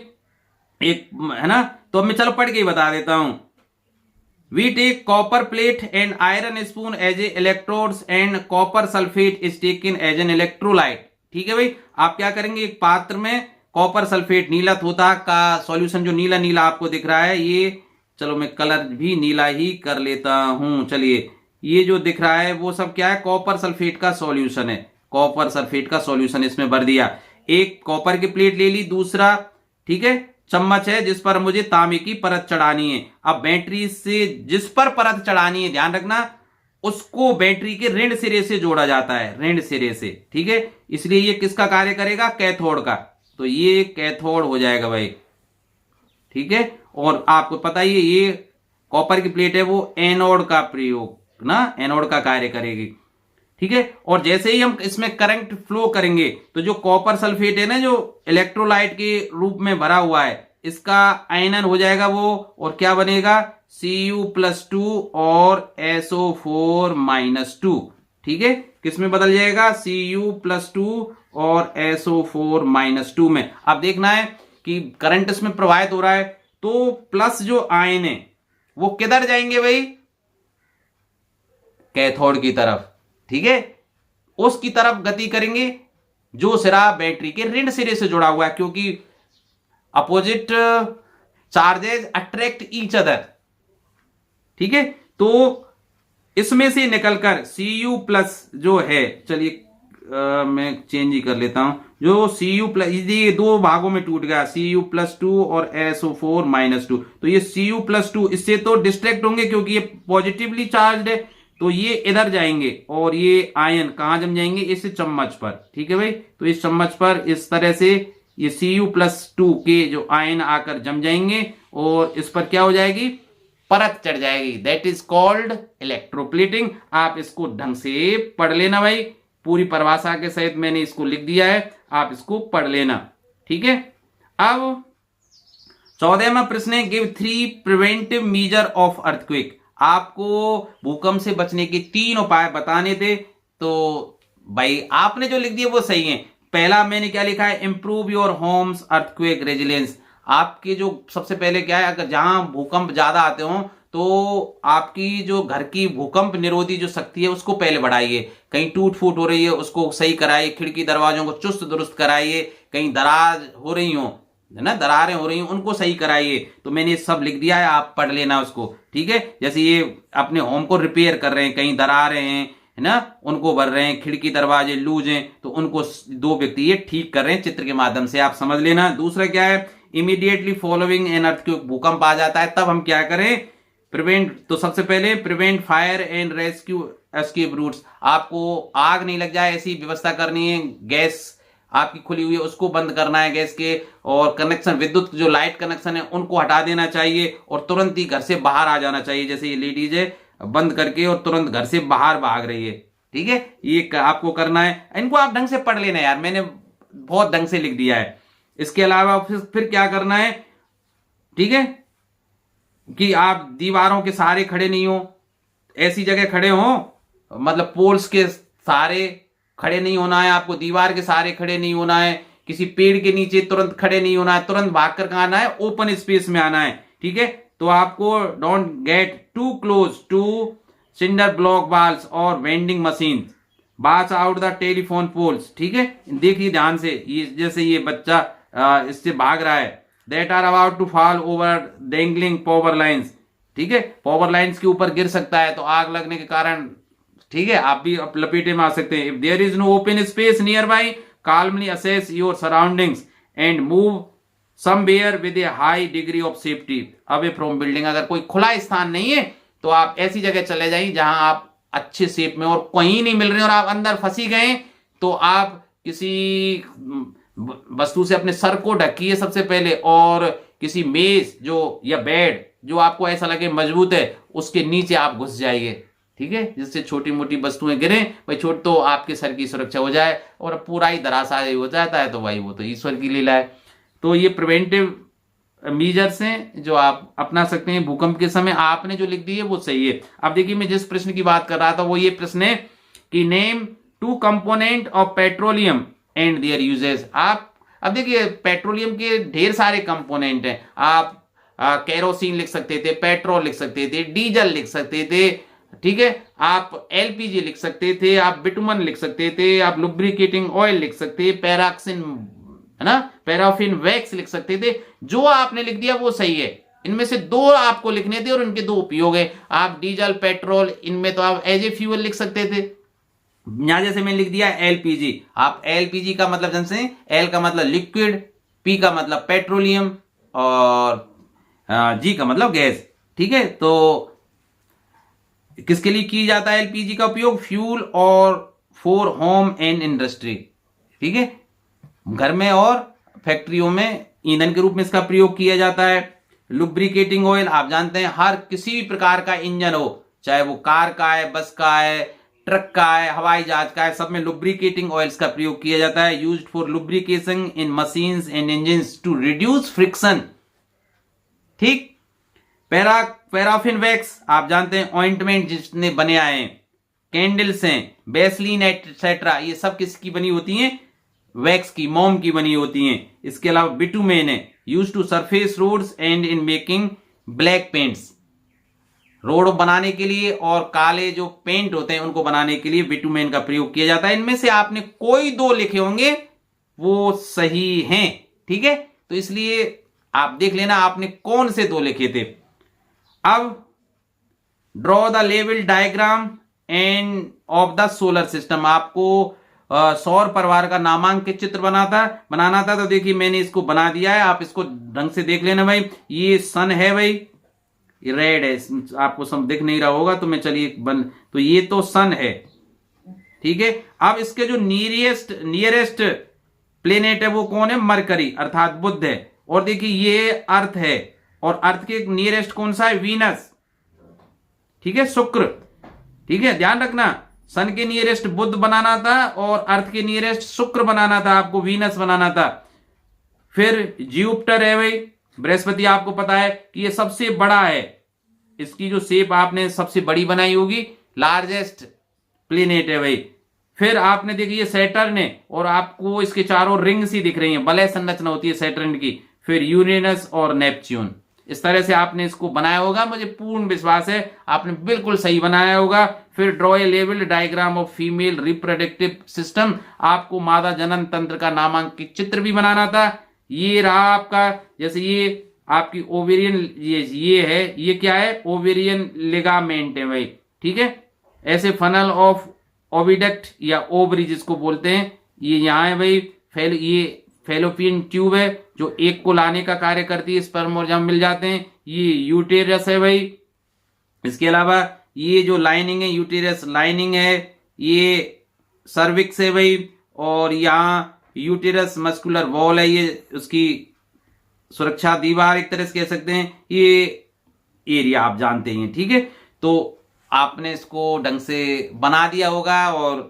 एक है ना, तो अब मैं चलो पढ़ के ही बता देता हूं। We take copper plate and iron spoon as a electrodes and copper sulphate is taken as an electrolyte. ठीक है भाई, आप क्या करेंगे, एक पात्र में कॉपर सल्फेट नीला तोता का सॉल्यूशन, जो नीला नीला आपको दिख रहा है ये, चलो मैं कलर भी नीला ही कर लेता हूं। चलिए, ये जो दिख रहा है वो सब क्या है, कॉपर सल्फेट का सॉल्यूशन है। कॉपर सल्फेट का सॉल्यूशन इसमें भर दिया। एक कॉपर की प्लेट ले ली, दूसरा ठीक है चम्मच है जिस पर मुझे तांबे की परत चढ़ानी है। अब बैटरी से जिस पर परत चढ़ानी है, ध्यान रखना, उसको बैटरी के ऋण सिरे से जोड़ा जाता है, ऋण सिरे से। ठीक है, इसलिए ये किसका कार्य करेगा, कैथोड का। तो ये कैथोड हो जाएगा भाई। ठीक है, और आपको पता ही है ये कॉपर की प्लेट है वो एनोड का प्रयोग ना, एनोड का कार्य करेगी। ठीक है, और जैसे ही हम इसमें करंट फ्लो करेंगे तो जो कॉपर सल्फेट है ना, जो इलेक्ट्रोलाइट के रूप में भरा हुआ है, इसका आयनन हो जाएगा वो, और क्या बनेगा, Cu+2 और SO4-2। ठीक है, किसमें बदल जाएगा, Cu+2 और SO4-2 में। अब देखना है कि करंट इसमें प्रवाहित हो रहा है, तो प्लस जो आयन है वो किधर जाएंगे भाई, कैथोड की तरफ। ठीक है, उसकी तरफ गति करेंगे जो सिरा बैटरी के ऋण सिरे से जुड़ा हुआ है, क्योंकि opposite charges attract each other. ठीक है, तो इसमें से निकलकर Cu+ जो है, चलिए मैं चेंज ही कर लेता हूं, जो Cu+, ये दो भागों में टूट गया, Cu+2 और SO4-2। तो ये Cu+2 इससे तो डिस्ट्रैक्ट होंगे क्योंकि ये पॉजिटिवली चार्ज है, तो ये इधर जाएंगे और ये आयन कहां जम जाएंगे, इस चम्मच पर। ठीक है भाई, तो इस चम्मच पर इस तरह से ये Cu+2 के जो आयन आकर जम जाएंगे और इस पर क्या हो जाएगी, परत चढ़ जाएगी। That is called electroplating. आप इसको ढंग से पढ़ लेना भाई, पूरी परिभाषा के सहित मैंने इसको लिख दिया है, आप इसको पढ़ लेना। ठीक है, अब 14वां प्रश्न है, give 3 preventive measure of earthquake. आपको भूकंप से बचने के 3 उपाय बताने थे, तो भाई आपने जो लिख दिया वो सही है। पहला मैंने क्या लिखा है, improve your homes earthquake resilience. आपके जो सबसे पहले क्या है, अगर जहां भूकंप ज्यादा आते हो तो आपकी जो घर की भूकंप निरोधी जो शक्ति है उसको पहले बढ़ाइए। कहीं टूट फूट हो रही है उसको सही कराइए, खिड़की दरवाजों को चुस्त दुरुस्त कराइए, कहीं दराज हो रही हो है ना, दरारें हो रही हैं उनको सही कराइए। तो मैंने ये सब लिख दिया है, आप पढ़ लेना उसको। ठीक है, जैसे ये अपने होम को रिपेयर कर रहे हैं, कहीं दरारें हैं है ना, उनको भर रहे हैं, खिड़की दरवाजे लूज हैं तो उनको 2 व्यक्ति ये ठीक कर रहे हैं, चित्र के माध्यम से आप समझ लेना। दूसरा क्या है, इमीडिएटली फॉलोइंग एन अर्थक्वेक, भूकंप आ जाता है तब हम क्या करें, प्रिवेंट। तो सबसे पहले prevent fire and rescue escape routes. आपको आग नहीं लग जाए ऐसी व्यवस्था करनी है, गैस आपकी खुली हुई है उसको बंद करना है गैस के, और कनेक्शन विद्युत जो लाइट कनेक्शन है उनको हटा देना चाहिए और तुरंत ही घर से बाहर आ जाना चाहिए। जैसे ये लेडीज है बंद करके और तुरंत घर से बाहर भाग रही है। ठीक है, ये आपको करना है। इनको आप ढंग से पढ़ लेना यार, मैंने बहुत ढंग से लिख दिया है। इसके अलावा फिर क्या करना है, ठीक है, कि आप दीवारों के सहारे खड़े नहीं हो, ऐसी जगह खड़े हो, मतलब पोल्स के सहारे खड़े नहीं होना है, आपको दीवार के सहारे खड़े नहीं होना है, किसी पेड़ के नीचे तुरंत खड़े नहीं होना है, तुरंत भागकर कहां आना है, ओपन स्पेस में आना है। ठीक है, तो आपको don't get too close to cinder block walls और वेंडिंग मशीन, बास आउट द टेलीफोन पोल्स। ठीक है, देखिए ध्यान से, ये जैसे ये बच्चा इससे भाग रहा है, that are about to fall over dangling power lines. ठीक है, पावर लाइन्स के ऊपर गिर सकता है तो आग लगने के कारण, ठीक है, आप भी लपेटे में आ सकते हैं। If there is no open space nearby calmly assess your surroundings and move somewhere with a high degree of safety away from building। अगर कोई खुला स्थान नहीं है तो आप ऐसी जगह चले जाइए जहां आप अच्छे सेफ में, और कहीं नहीं मिल रहे और आप अंदर फंसी गए तो आप किसी वस्तु से अपने सर को ढकिए सबसे पहले, और किसी मेज जो या बेड जो आपको ऐसा लगे मजबूत है उसके नीचे आप घुस जाइए, ठीक है, जिससे छोटी मोटी वस्तुएं गिरे भाई छोट तो आपके सर की सुरक्षा हो जाए, और पूरा ही धराशायी हो जाता है तो भाई वो तो ईश्वर की लीला है। तो ये प्रिवेंटिव मीजर्स हैं जो आप अपना सकते हैं भूकंप के समय। आपने जो लिख दी है वो सही है। अब देखिए मैं जिस प्रश्न की बात कर रहा था वो ये प्रश्न है कि name 2 component of petroleum and there uses. आप अब देखिए पेट्रोलियम के ढेर सारे कंपोनेंट हैं। आप केरोसिन लिख सकते थे, पेट्रोल लिख सकते थे, डीजल लिख सकते थे, ठीक है, आप एलपीजी लिख सकते थे, आप बिटुमन लिख सकते थे, आप लुब्रिकेटिंग ऑयल लिख सकते, पैराक्सिन है ना, पैराफिन वैक्स लिख सकते थे। जो आपने लिख दिया वो सही है। इनमें से 2 आपको लिखने थे और इनके 2 उपयोग है। आप डीजल पेट्रोल इनमें तो आप एज ए फ्यूल लिख सकते थे। यहां जैसे मैंने लिख दिया एलपीजी, आप एलपीजी का मतलब जैसे एल का मतलब लिक्विड, पी का मतलब पेट्रोलियम और जी का मतलब गैस, ठीक है। तो किसके लिए की जाता है एलपीजी का उपयोग? फ्यूल और फॉर होम एंड इंडस्ट्री, ठीक है, घर में और फैक्ट्रियों में ईंधन के रूप में इसका प्रयोग किया जाता है। लुब्रिकेटिंग ऑयल आप जानते हैं हर किसी भी प्रकार का इंजन हो, चाहे वो कार का है, बस का है, ट्रक का है, हवाई जहाज का है, सब में लुब्रिकेटिंग ऑयल्स का प्रयोग किया जाता है। Used for lubrication in machines and engines to reduce friction, ठीक। पैराफिन वैक्स आप जानते हैं ऑइंटमेंट जिसने बने आए हैं, कैंडल्स हैं, बेसलिन एटसेट्रा, ये सब किसकी बनी होती हैं? वैक्स की, मोम की बनी होती हैं। इसके अलावा बिटुमेन है, used to surface roads and in making black paints, road बनाने के लिए और काले जो पेंट होते हैं उनको बनाने के लिए बिटुमेन का प्रयोग किया जाता है। इनमें से आपने कोई 2 लिखे होंगे वो सही हैं, ठीक है। तो इसलिए आप देख लेना आपने कौन से 2 लिखे थे। अब draw the level diagram end of the solar system. आपको सौर परिवार का नामांकित चित्र बनाना था। तो देखिए मैंने इसको बना दिया है, आप इसको ढंग से देख लेना भाई। ये सन है भाई, ये रेड है, आपको सब दिख नहीं रहा होगा तो मैं चलिए तो ये तो सन है, ठीक है। अब इसके जो नियरेस्ट प्लेनेट है वो कौन है? मरकरी अर्थात बुध है। और देखिए ये अर्थ है, और अर्थ के नियरेस्ट कौन सा है? वीनस, ठीक है, शुक्र, ठीक है, ध्यान रखना। सन के नियरेस्ट बुध बनाना था और अर्थ के नियरेस्ट शुक्र बनाना था, आपको वीनस बनाना था। फिर ज्यूपिटर है भाई, बृहस्पति आपको पता है कि ये सबसे बड़ा है, इसकी जो शेप आपने सबसे बड़ी बनाई होगी, लार्जेस्ट प्लेनेट है भाई। फिर आपने देखिए सैटर्न है और आपको इसके चारों रिंग्स ही दिख रही हैं, वलय संरचना होती है सैटर्न की। फिर यूरेनस और नेपच्यून। इस तरह से आपने इसको बनाया होगा, मुझे पूर्ण विश्वास है आपने बिल्कुल सही बनाया होगा। फिर draw a level diagram of female reproductive system, आपको मादा जनन तंत्र का नामांकित चित्र भी बनाना था। ये रहा आपका, जैसे ये आपकी ओवेरियन, ये है, ये क्या है? ओवेरियन लिगामेंट है भाई, ठीक है। ऐसे फनल ऑफ ओविडक्ट या ओवरी जिसको बोलते हैं, ये यहाँ है भाई। ये फेलोपियन ट्यूब है जो एक को लाने का कार्य करती है, स्पर्म और जम मिल जाते हैं। ये यूटेरस है भाई। इसके अलावा ये जो लाइनिंग है, यूटेरस लाइनिंग है, ये सर्विक्स है भाई। और यहाँ यूटेरस मस्कुलर वॉल है, ये उसकी सुरक्षा दीवार एक तरह से कह सकते हैं। ये एरिया आप जानते हैं, ठीक है। तो आपने इसको ढंग से बना दिया होगा और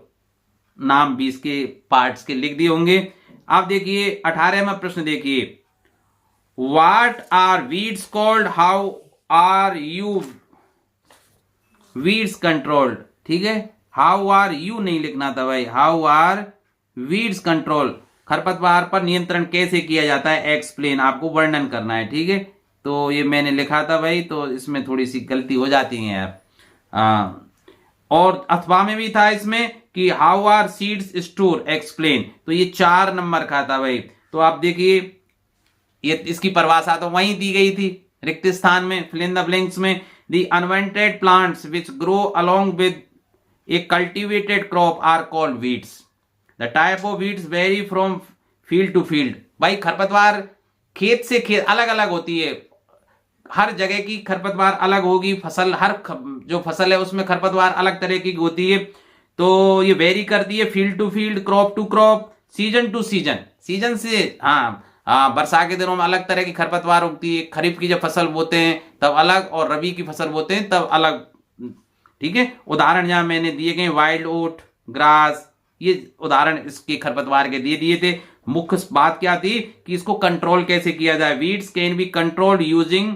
नाम भी इसके पार्ट्स के लिख दिए होंगे। आप देखिए 18वां प्रश्न देखिए, what are weeds called, how are you weeds controlled, ठीक है। हाउ आर यू नहीं लिखना था भाई, हाउ आर वीड्स कंट्रोल, खरपतवार पर नियंत्रण कैसे किया जाता है, एक्सप्लेन, आपको वर्णन करना है, ठीक है। तो ये मैंने लिखा था भाई, तो इसमें थोड़ी सी गलती हो जाती है यार। और अथवा में भी था इसमें कि how are seeds store, explain, तो ये 4 नंबर का था भाई। तो आप देखिए ये इसकी परिभाषा तो वहीं दी गई थी रिक्त स्थान में, फिल इन द ब्लैंक्स में। The unwanted plants which grow along with a cultivated crop are called weeds. The type of weeds vary from field to field. भाई खरपतवार खेत से खेत अलग अलग होती है, हर जगह की खरपतवार अलग होगी, फसल जो फसल है उसमें खरपतवार अलग तरह की होती है। तो ये वेरी करती है field to field, crop to crop, season to season, season से बरसा के दिनों में अलग तरह की खरपतवार उगती है, खरीफ की जब फसल बोते हैं तब अलग, और रबी की फसल बोते हैं तब अलग। ठीक है, उदाहरण यहां मैंने दिए गए वाइल्ड ओट, ग्रास, ये उदाहरण इसके खरपतवार के दिए थे। मुख्य बात क्या थी कि इसको कंट्रोल कैसे किया जाए। Weeds can be controlled using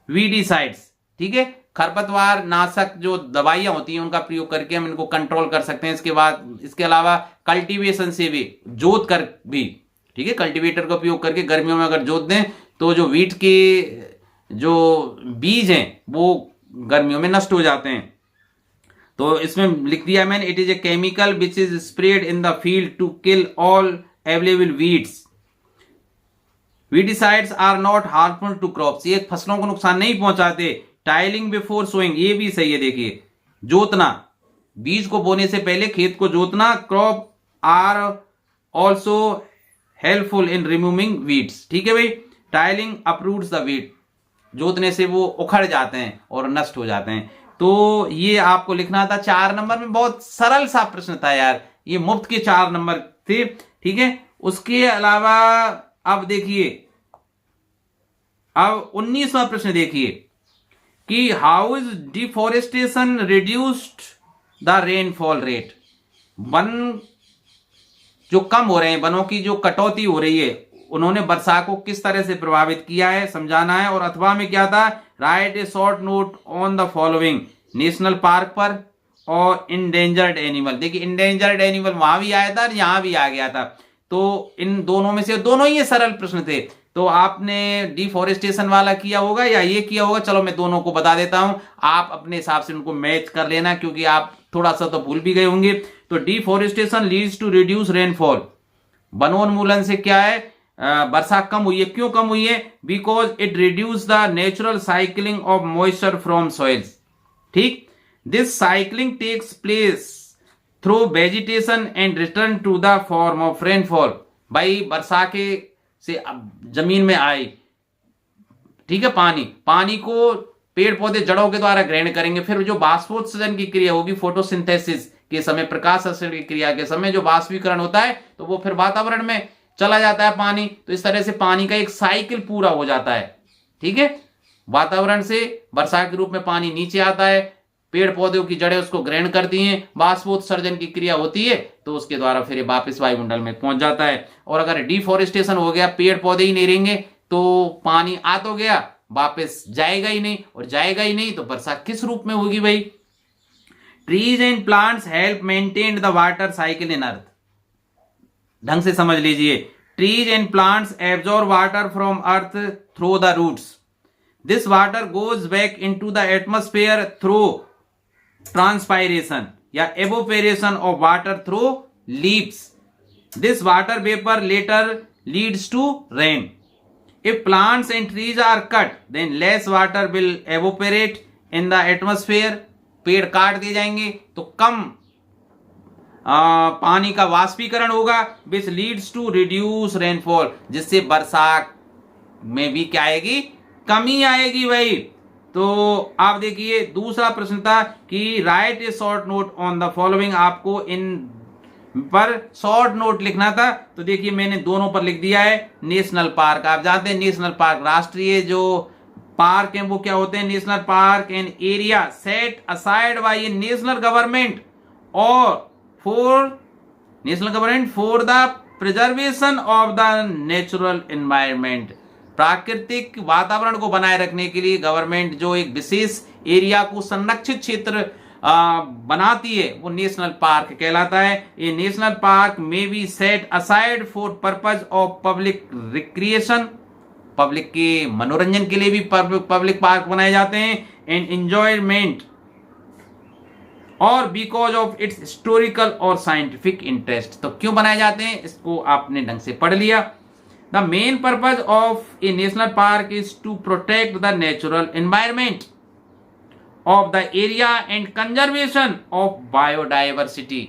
weedicides. ठीक है, खरपतवार नाशक जो दवाइयां होती हैं उनका प्रयोग करके हम इनको कंट्रोल कर सकते हैं। इसके अलावा कल्टीवेशन से भी, जोत कर भी, ठीक है, कल्टीवेटर का उपयोग करके गर्मियों में अगर जोत दें तो जो वीट के जो बीज हैं वो गर्मियों में नष्ट हो जाते हैं। तो इसमें लिख दिया मैंने, it is a chemical which is spread in the field to kill all available weeds. Weedicides are not harmful to crops, ये फसलों को नुकसान नहीं पहुंचाते। टाइलिंग बिफोर सोइंग, ये भी सही है, देखिए जोतना, बीज को बोने से पहले खेत को जोतना। Crop are also helpful in removing weeds. ठीक है भाई, टाइलिंग अपरूट्स द वीड, जोतने से वो उखड़ जाते हैं और नष्ट हो जाते हैं। तो ये आपको लिखना था 4 नंबर में, बहुत सरल सा प्रश्न था यार, ये मुफ्त के 4 नंबर थे। ठीक है, उसके अलावा अब देखिए, अब 19वां प्रश्न देखिए कि how is deforestation reduced the rainfall rate. One जो कम हो रहे हैं, वनों की जो कटौती हो रही है, उन्होंने वर्षा को किस तरह से प्रभावित किया है समझाना है। और अथवा में क्या था, right A short note on the following, national park पर और इंडेंजर्ड एनिमल। देखिए इंडेंजर्ड एनिमल वहां भी आया था और यहां भी आ गया था, तो इन दोनों में से दोनों ही सरल प्रश्न थे। तो आपने डिफॉरेस्टेशन वाला किया होगा या ये किया होगा, चलो मैं दोनों को बता देता हूं, आप अपने हिसाब से उनको मैच कर लेना, क्योंकि आप थोड़ा सा तो भूल भी गए होंगे। तो deforestation leads to reduce rainfall, वनोन्मूलन से क्या है, वर्षा कम हुई है। क्यों कम हुई है, because it reduce the natural cycling of moisture from soils. ठीक, this cycling takes place through vegetation and return to the form of rainfall. भाई वर्षा के से जमीन में आई, ठीक है, पानी को पेड़ पौधे जड़ों के द्वारा ग्रहण करेंगे, फिर जो बाष्पोत्सर्जन की क्रिया होगी फोटोसिंथेसिस के समय, प्रकाश संश्लेषण की क्रिया के समय जो बाष्पीकरण होता है, तो वो फिर वातावरण में चला जाता है पानी। तो इस तरह से पानी का एक साइकिल पूरा हो जाता है। ठीक है, वातावरण से वर्षा के रूप में पानी नीचे आता है, पेड़ पौधों की जड़ें उसको ग्रहण करती हैं, बाष्पोत्सर्जन की क्रिया होती है, तो उसके द्वारा फिर ये वापस वायुमंडल में पहुंच जाता है। और अगर डिफॉरेस्टेशन हो गया, पेड़ पौधे ही नहीं रहेंगे, तो पानी आ तो गया, वापस जाएगा ही नहीं, और जाएगा ही नहीं तो वर्षा किस रूप में होगी भाई। Trees and plants help maintain the water cycle in earth. ढंग से समझ लीजिए, trees and plants absorb water from earth through the roots. This water goes back into the atmosphere through transpiration या evaporation of water through leaves. This water vapor later leads to rain. If plants and trees are cut, then less water will evaporate in the atmosphere. पेड़ काट दिए जाएंगे तो कम पानी का वाष्पीकरण होगा, which leads to reduce rainfall, जिससे बरसात में भी क्या आएगी, कमी आएगी भाई। तो आप देखिए दूसरा प्रश्न था कि right A short note on the following, आपको इन पर शॉर्ट नोट लिखना था। तो देखिए मैंने दोनों पर लिख दिया है। नेशनल पार्क, आप जानते हैं नेशनल पार्क, राष्ट्रीय जो पार्क हैं वो क्या होते हैं, national park and area set aside by a national government और for the preservation of the natural environment. प्राकृतिक वातावरण को बनाए रखने के लिए गवर्नमेंट जो एक विशेष एरिया को संरक्षित क्षेत्र बनाती है वो नेशनल पार्क कहलाता है। ये नेशनल पार्क में be set aside for purpose of public recreation, public के मनोरंजन के लिए भी पब्लिक पार्क बनाए जाते हैं, एंड एंजॉयमेंट, और बिकॉज ऑफ इट्स हिस्टोरिकल और साइंटिफिक इंटरेस्ट। तो क्यों बनाए जाते हैं इसको आपने ढंग से पढ़ लिया। The main purpose of a national park is to protect the natural environment of the area and conservation of biodiversity.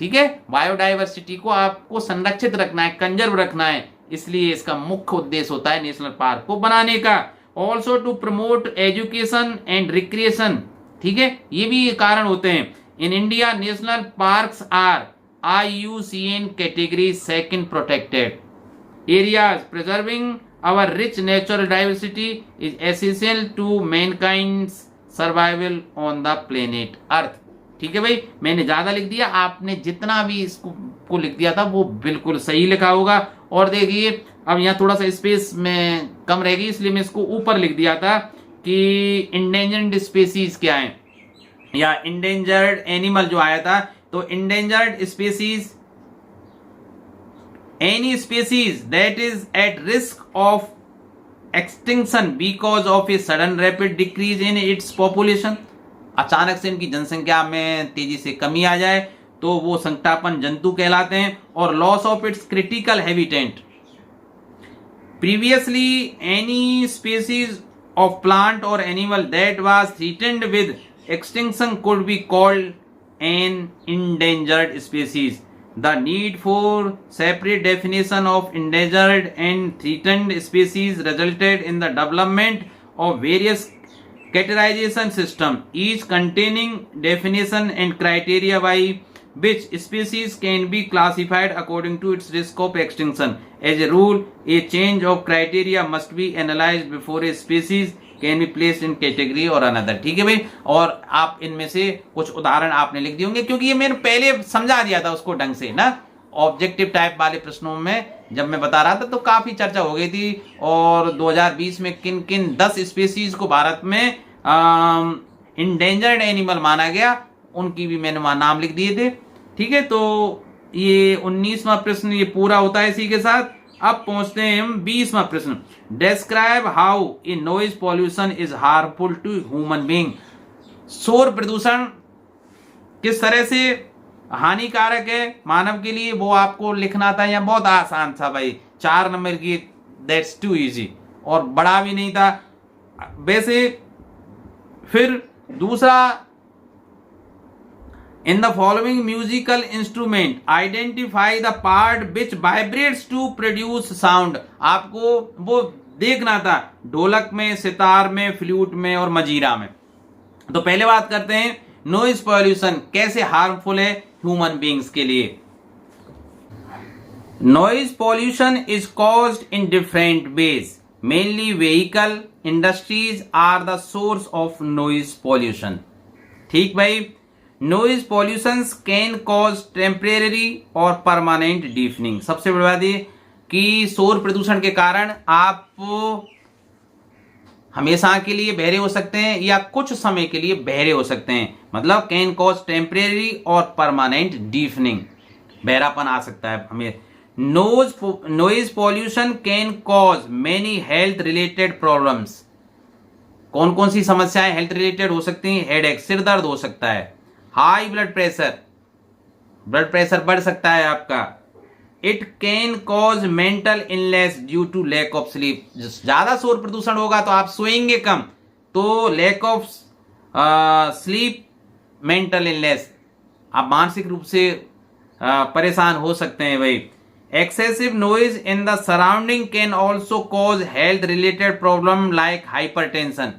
ठीक है, बायोडाइवर्सिटी को आपको संरक्षित रखना है, कंजर्व रखना है, इसलिए इसका मुख्य उद्देश्य होता है नेशनल पार्क को बनाने का। Also to promote education and recreation, ठीक है, ये भी कारण होते हैं। In India national parks are IUCN category second protected areas, preserving our rich natural diversity is essential to mankind's survival on the planet earth. ठीक है भाई, मैंने ज्यादा लिख दिया, आपने जितना भी इसको लिख दिया था वो बिल्कुल सही लिखा होगा। और देखिए अब यहाँ थोड़ा सा स्पेस में कम रहेगी, इसलिए मैं इसको ऊपर लिख दिया था कि इंडेंजर्ड स्पीसीज क्या है, या इंडेंजर्ड एनिमल जो आया था, तो endangered species any species that is at risk of extinction because of a sudden rapid decrease in its population, अचानक से इनकी जनसंख्या में तेजी से कमी आ जाए तो वो संकटापन जंतु कहलाते हैं। और loss of its critical habitat, previously any species of plant और animal that was threatened with extinction could be called an endangered species. The need for separate definition of endangered and threatened species resulted in the development of various categorization system, each containing definition and criteria by which species can be classified according to its risk of extinction. As a rule, a change of criteria must be analyzed before a species can be placed in category और another. ठीक है भाई, और आप इनमें से कुछ उदाहरण आपने लिख दिए होंगे, क्योंकि ये मैंने पहले समझा दिया था उसको ढंग से ना, ऑब्जेक्टिव टाइप वाले प्रश्नों में जब मैं बता रहा था तो काफी चर्चा हो गई थी। और 2020 में किन किन 10 स्पीसीज को भारत में इंडेंजर्ड एनिमल माना गया, उनकी भी मैंने वहां नाम लिख दिए थे। ठीक है, तो ये 19वां प्रश्न ये पूरा होता है इसी के साथ। अब पहुंचते हैं हम 20वां प्रश्न, describe how a noise pollution is harmful to human being. शोर प्रदूषण किस तरह से हानिकारक है मानव के लिए, वो आपको लिखना था। या बहुत आसान था भाई, 4 नंबर की, दैट्स टू इजी, और बड़ा भी नहीं था वैसे। फिर दूसरा, in the following musical instrument identify the part which vibrates to produce sound। आपको वो देखना था ढोलक में, सितार में, फ्लूट में और मजीरा में। तो पहले बात करते हैं नॉइज पॉल्यूशन कैसे हार्मफुल है ह्यूमन बीइंग्स के लिए। Noise pollution is caused in different ways, mainly vehicle industries are the source of noise pollution. ठीक भाई, noise pollutions can cause temporary और परमानेंट डीफनिंग। सबसे बड़ी बात ये कि शोर प्रदूषण के कारण आप हमेशा के लिए बहरे हो सकते हैं या कुछ समय के लिए बहरे हो सकते हैं, मतलब कैन कॉज टेम्परेरी और परमानेंट डीफनिंग, बहरापन आ सकता है हमें। Noise pollution can cause many health related problems. कौन कौन सी समस्याएं हेल्थ रिलेटेड हो सकती हैं? हेडेक, सिर दर्द हो सकता है, हाई ब्लड प्रेशर बढ़ सकता है आपका। It can cause mental illness due to lack of sleep. ज्यादा शोर प्रदूषण होगा तो आप सोएंगे कम, तो lack of sleep, mental illness, आप मानसिक रूप से परेशान हो सकते हैं भाई। Excessive noise in the surrounding can also cause health related problem like hypertension.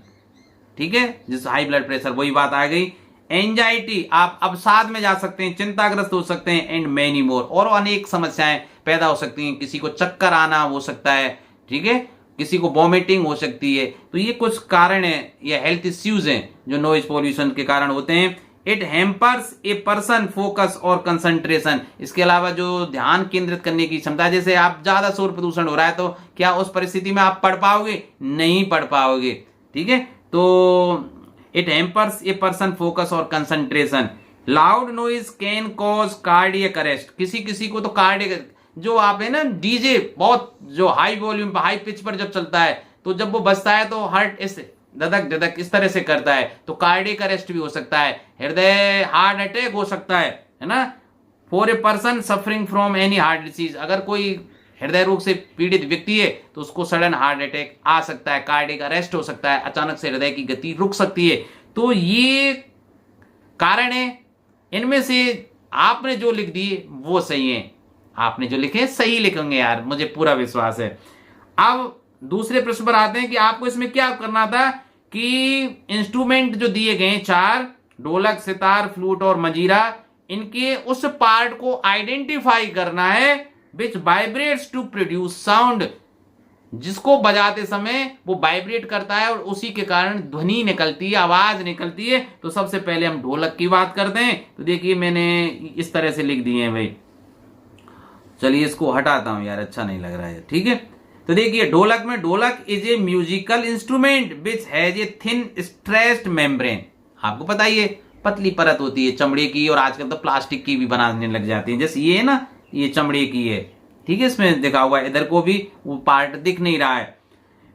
ठीक है, जिस हाई ब्लड प्रेशर, वही बात आ गई। एंजाइटी, आप अवसाद में जा सकते हैं, चिंताग्रस्त हो सकते हैं, एंड मेनी मोर, और अनेक समस्याएं पैदा हो सकती हैं। किसी को चक्कर आना हो सकता है, ठीक है, किसी को वॉमिटिंग हो सकती है। तो ये कुछ कारण है, ये हेल्थ इश्यूज हैं जो नॉइज पॉल्यूशन के कारण होते हैं। It hampers a person focus और कंसंट्रेशन। इसके अलावा जो ध्यान केंद्रित करने की क्षमता, जैसे आप ज्यादा शोर प्रदूषण हो रहा है तो क्या उस परिस्थिति में आप पढ़ पाओगे? नहीं पढ़ पाओगे। ठीक है, तो it hampers a person focus और concentration. Loud noise can cause cardiac arrest. किसी किसी को तो कार्डियक, जो आप है ना डीजे बहुत जो हाई वॉल्यूम पर, हाई पिच पर जब चलता है, तो जब वो बजता है तो हार्ट ऐसे धधक धधक इस तरह से करता है, तो कार्डियक अरेस्ट भी हो सकता है, हृदय हार्ट अटैक हो सकता है ना। For a person suffering from any heart disease, अगर कोई हृदय रोग से पीड़ित व्यक्ति है तो उसको सडन हार्ट अटैक आ सकता है, कार्डियक अरेस्ट हो सकता है, अचानक से हृदय की गति रुक सकती है। तो ये कारण है। इनमें से आपने जो लिख दिए वो सही है, आपने जो लिखे सही लिखेंगे यार, मुझे पूरा विश्वास है। अब दूसरे प्रश्न पर आते हैं कि आपको इसमें क्या करना था कि इंस्ट्रूमेंट जो दिए गए 4, ढोलक, सितार, फ्लूट और मंजीरा, इनके उस पार्ट को आइडेंटिफाई करना है विच वाइब्रेट्स टू प्रोड्यूस साउंड, जिसको बजाते समय वो वाइब्रेट करता है और उसी के कारण ध्वनि निकलती है, आवाज निकलती है। तो सबसे पहले हम ढोलक की बात करते हैं। तो देखिए मैंने इस तरह से लिख दिए हैं भाई, चलिए इसको हटाता हूं यार, अच्छा नहीं लग रहा है, ठीक है। तो देखिए ढोलक में, ढोलक is a musical instrument which has a thin stressed membrane. आपको पता ही है पतली परत होती है चमड़े की, और आजकल तो प्लास्टिक की भी बनाने लग जाती है, जैसे ये है ना, ये चमड़े की है, ठीक है। इसमें दिखा हुआ है, इधर को भी वो पार्ट दिख नहीं रहा है।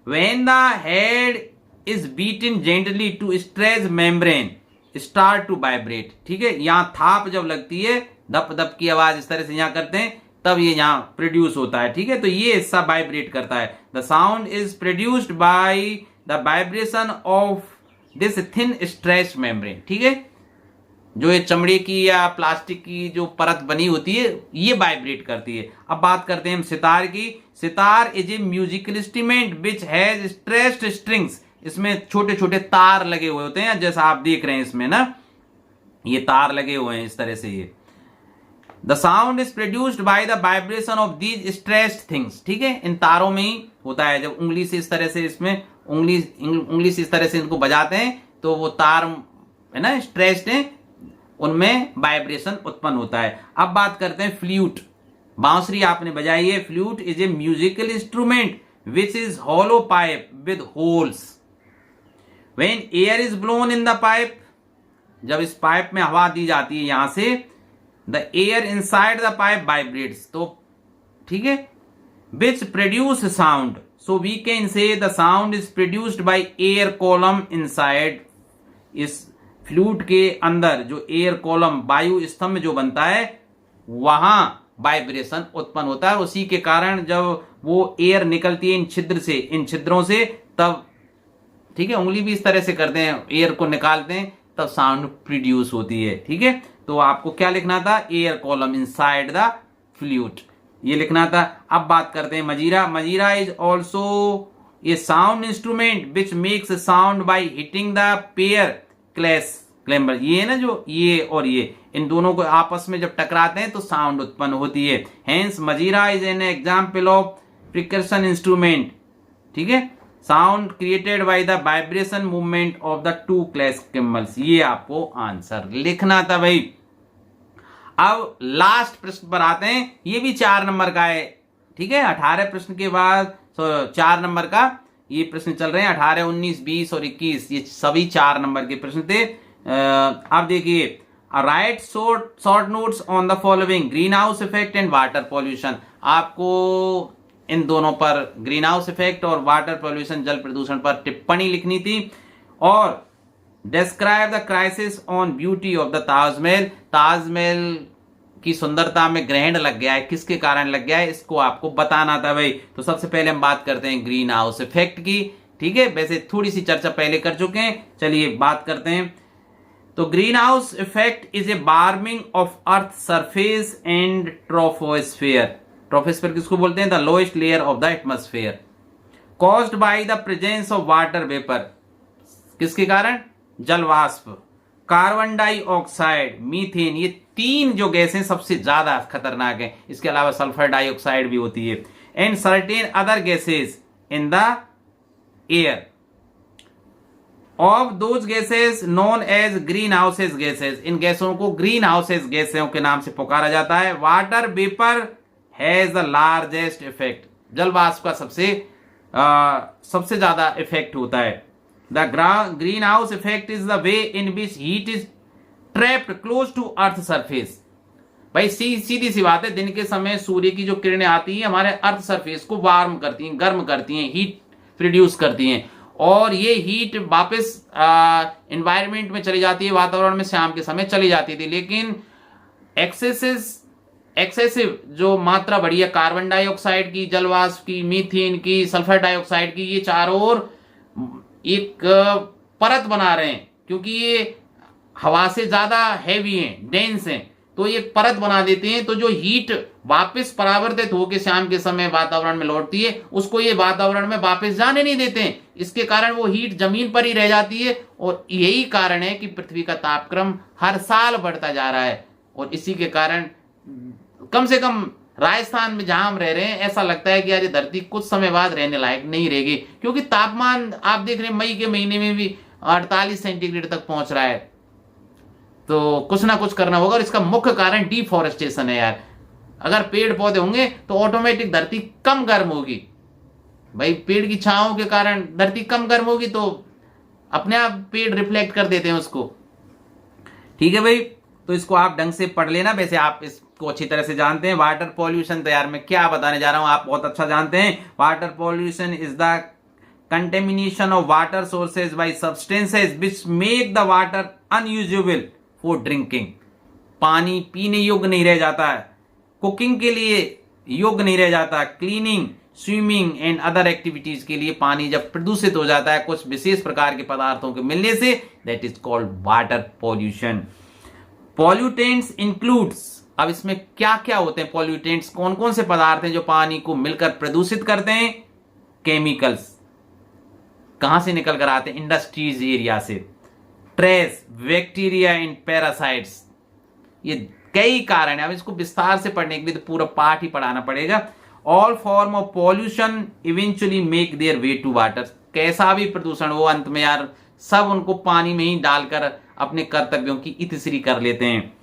When the head is beaten gently to stress membrane start to vibrate, ठीक है। यहां थाप जब लगती है, धप धप की आवाज इस तरह से यहां करते हैं, तब ये यहां प्रोड्यूस होता है, ठीक है। तो ये हिस्सा वाइब्रेट करता है। The sound is produced bye the vibration of this thin stretch membrane, ठीक है। जो ये चमड़े की या प्लास्टिक की जो परत बनी होती है, ये वाइब्रेट करती है। अब बात करते हैं हम सितार की। Sitar is a musical instrument which has stressed strings. इसमें छोटे छोटे तार लगे हुए होते हैं, जैसा आप देख रहे हैं इसमें ना, ये तार लगे हुए हैं इस तरह से। ये the sound is produced bye the vibration of these stressed things, ठीक है। इन तारों में ही होता है, जब उंगली से इस तरह से, इसमें उंगली से इस तरह से इनको बजाते हैं तो वो तार है ना स्ट्रेस्ड है, उनमें वाइब्रेशन उत्पन्न होता है। अब बात करते हैं फ्लूट। बांसुरी आपने बजाई है। Flute is a musical instrument which is hollow pipe with holes. When air is blown in the pipe, जब इस पाइप में हवा दी जाती है यहां से, the air inside the pipe vibrates, तो ठीक है, which produce sound. So we can say the sound is produced by air column inside. इस फ्लूट के अंदर जो एयर कॉलम, वायु स्तंभ जो बनता है, वहां वाइब्रेशन उत्पन्न होता है। उसी के कारण जब वो एयर निकलती है इन छिद्र से, इन छिद्रों से, तब ठीक है, उंगली भी इस तरह से करते हैं, एयर को निकालते हैं, तब साउंड प्रोड्यूस होती है, ठीक है। तो आपको क्या लिखना था, air column inside the flute, ये लिखना था। अब बात करते हैं मजीरा। Majira is also a sound instrument which makes sound by hitting the pair clamber. ये है ना, जो ये और ये, इन दोनों को आपस में जब टकराते हैं तो साउंड उत्पन्न होती है। Hence majira is an example of percussion instrument, ठीक है। Sound created by the vibration movement of the two clash cymbals. ये आपको आंसर लिखना था भाई। अब लास्ट प्रश्न पर आते हैं, ये भी 4 नंबर का है, ठीक है। 18 प्रश्न के बाद 4 नंबर का ये प्रश्न चल रहे हैं। 18, 19, 20 और 21, ये सभी 4 नंबर के प्रश्न थे। अब देखिए, right short notes on the following, green house effect and water pollution. आपको इन दोनों पर, ग्रीन हाउस इफेक्ट और वाटर पॉल्यूशन, जल प्रदूषण पर टिप्पणी लिखनी थी। और describe the crisis on beauty of the Taj Mahal. Taj Mahal की सुंदरता में ग्रहण लग गया है, किसके कारण लग गया है, इसको आपको बताना था भाई। तो सबसे पहले हम बात करते हैं ग्रीन हाउस इफेक्ट की, ठीक है। वैसे थोड़ी सी चर्चा पहले कर चुके हैं, चलिए बात करते हैं। तो green house effect is a warming of earth surface and troposphere. Troposphere किसको बोलते हैं, the lowest layer of the atmosphere, caused by the presence of water vapour. किसके कारण, जलवाष्प, कार्बन डाइऑक्साइड, मीथेन, ये 3 जो गैसें सबसे ज्यादा खतरनाक हैं। इसके अलावा सल्फर डाइऑक्साइड भी होती है। And certain other gases in the air of those gases known as green houses gases. इन गैसों को ग्रीन हाउसेस गैसों के नाम से पुकारा जाता है। Water vapour has the largest effect. जलवाष्प का सबसे ज्यादा इफेक्ट होता है। The greenhouse effect is the way in which heat is trapped close to earth surface. भाई सीधी सी बात है, दिन के समय सूर्य की जो किरणें आती हैं हमारे अर्थ सरफेस को वार्म करती हैं, गर्म करती हैं, हीट प्रोड्यूस करती हैं, और ये हीट वापस एनवायरनमेंट में चली जाती है, वातावरण में शाम के समय चली जाती थी। लेकिन एक्सेसिव जो मात्रा बढ़ी है कार्बन डाइऑक्साइड की, जलवाष्प की, मीथेन की, सल्फर डाइऑक्साइड की, ये चारों ओर एक परत बना रहे हैं, क्योंकि ये हवा से ज्यादा हैवी हैं, डेंस हैं। तो ये परत बना देते हैं, तो जो हीट वापस परावर्तित होकर शाम के समय वातावरण में लौटती है उसको ये वातावरण में वापस जाने नहीं देते हैं। इसके कारण वो हीट जमीन पर ही रह जाती है और यही कारण है कि पृथ्वी का तापक्रम हर साल बढ़ता जा रहा है। और इसी के कारण कम से कम राजस्थान में जहां हम रह रहे हैं ऐसा लगता है कि यार ये धरती कुछ समय बाद रहने लायक नहीं रहेगी, क्योंकि तापमान आप देख रहे हैं मई के महीने में भी 48 सेंटीग्रेड तक पहुंच रहा है। तो कुछ ना कुछ करना होगा और इसका मुख्य कारण डिफॉरेस्टेशन है यार। अगर पेड़ पौधे होंगे तो ऑटोमेटिक धरती कम गर्म होगी। भाई पेड़ की छांव के कारण धरती कम गर्म होगी तो अपने आप पेड़ रिफ्लेक्ट कर देते हैं उसको। ठीक है भाई, तो इसको आप ढंग से पढ़ लेना। वैसे आप इसको अच्छी तरह से जानते हैं। वाटर पॉल्यूशन, तो यार मैं क्या बताने जा रहा हूं, आप बहुत अच्छा जानते हैं। Water pollution is the contamination of water sources by substances which make the water unusable for drinking. पानी पीने योग्य नहीं रह जाता है, कुकिंग के लिए योग्य नहीं रह जाता, cleaning, swimming and other activities के लिए पानी जब प्रदूषित हो जाता है कुछ विशेष प्रकार के पदार्थों के मिलने से, that is called water pollution. Pollutants includes, अब इसमें क्या क्या होते हैं पॉल्यूटेंट्स, कौन कौन से पदार्थ हैं जो पानी को मिलकर प्रदूषित करते हैं। केमिकल्स, कहां से निकल कर आते हैं, इंडस्ट्रीज एरिया से। ट्रेस, बैक्टीरिया एंड पैरासाइट्स, ये कई कारण है। अब इसको विस्तार से पढ़ने के लिए तो पूरा पाठ ही पढ़ाना पड़ेगा। All form of pollution eventually make their way to water, कैसा भी प्रदूषण हो अंत में यार सब उनको पानी में ही डालकर अपने कर्तव्यों की इतिश्री कर लेते हैं।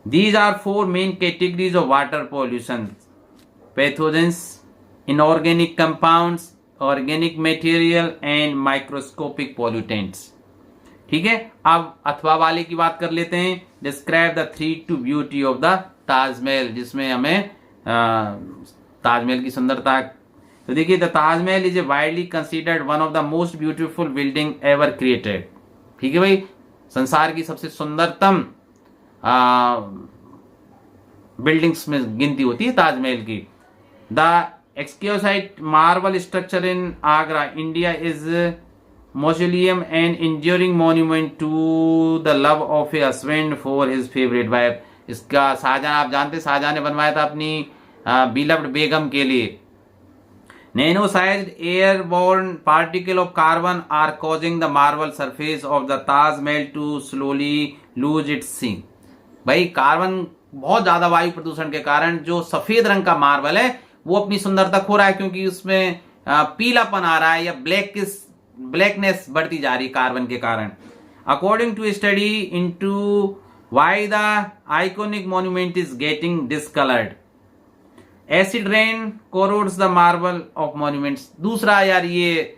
These are 4 main categories of water pollution: pathogens, inorganic compounds, organic material and microscopic pollutants. ठीक है, अब अथवा वाले की बात कर लेते हैं। Describe the 3 beauty of the Taj Mahal, जिसमें हमें ताजमहल की सुंदरता। तो देखिए, the Taj Mahal is a widely considered one of the most beautiful building ever created. ठीक है भाई, संसार की सबसे सुंदरतम बिल्डिंग्स में गिनती होती है ताजमहल की। The exquisite marble structure in Agra, India is mausoleum and enduring monument to the love of a husband for his favourite wife. इसका शाहजहां, आप जानते हैं शाहजहां ने बनवाया था अपनी बिलव्ड बेगम के लिए। Nano sized airborne particle of carbon are causing the marble surface of the Taj Mahal to slowly lose its sheen. भाई कार्बन, बहुत ज्यादा वायु प्रदूषण के कारण जो सफेद रंग का मार्बल है वो अपनी सुंदरता खो रहा है, क्योंकि उसमें पीलापन आ रहा है या ब्लैकनेस बढ़ती जा रही कार्बन के कारण। According to study into why the iconic monument is getting discoloured, acid rain corrodes the marble of monuments. दूसरा यार, ये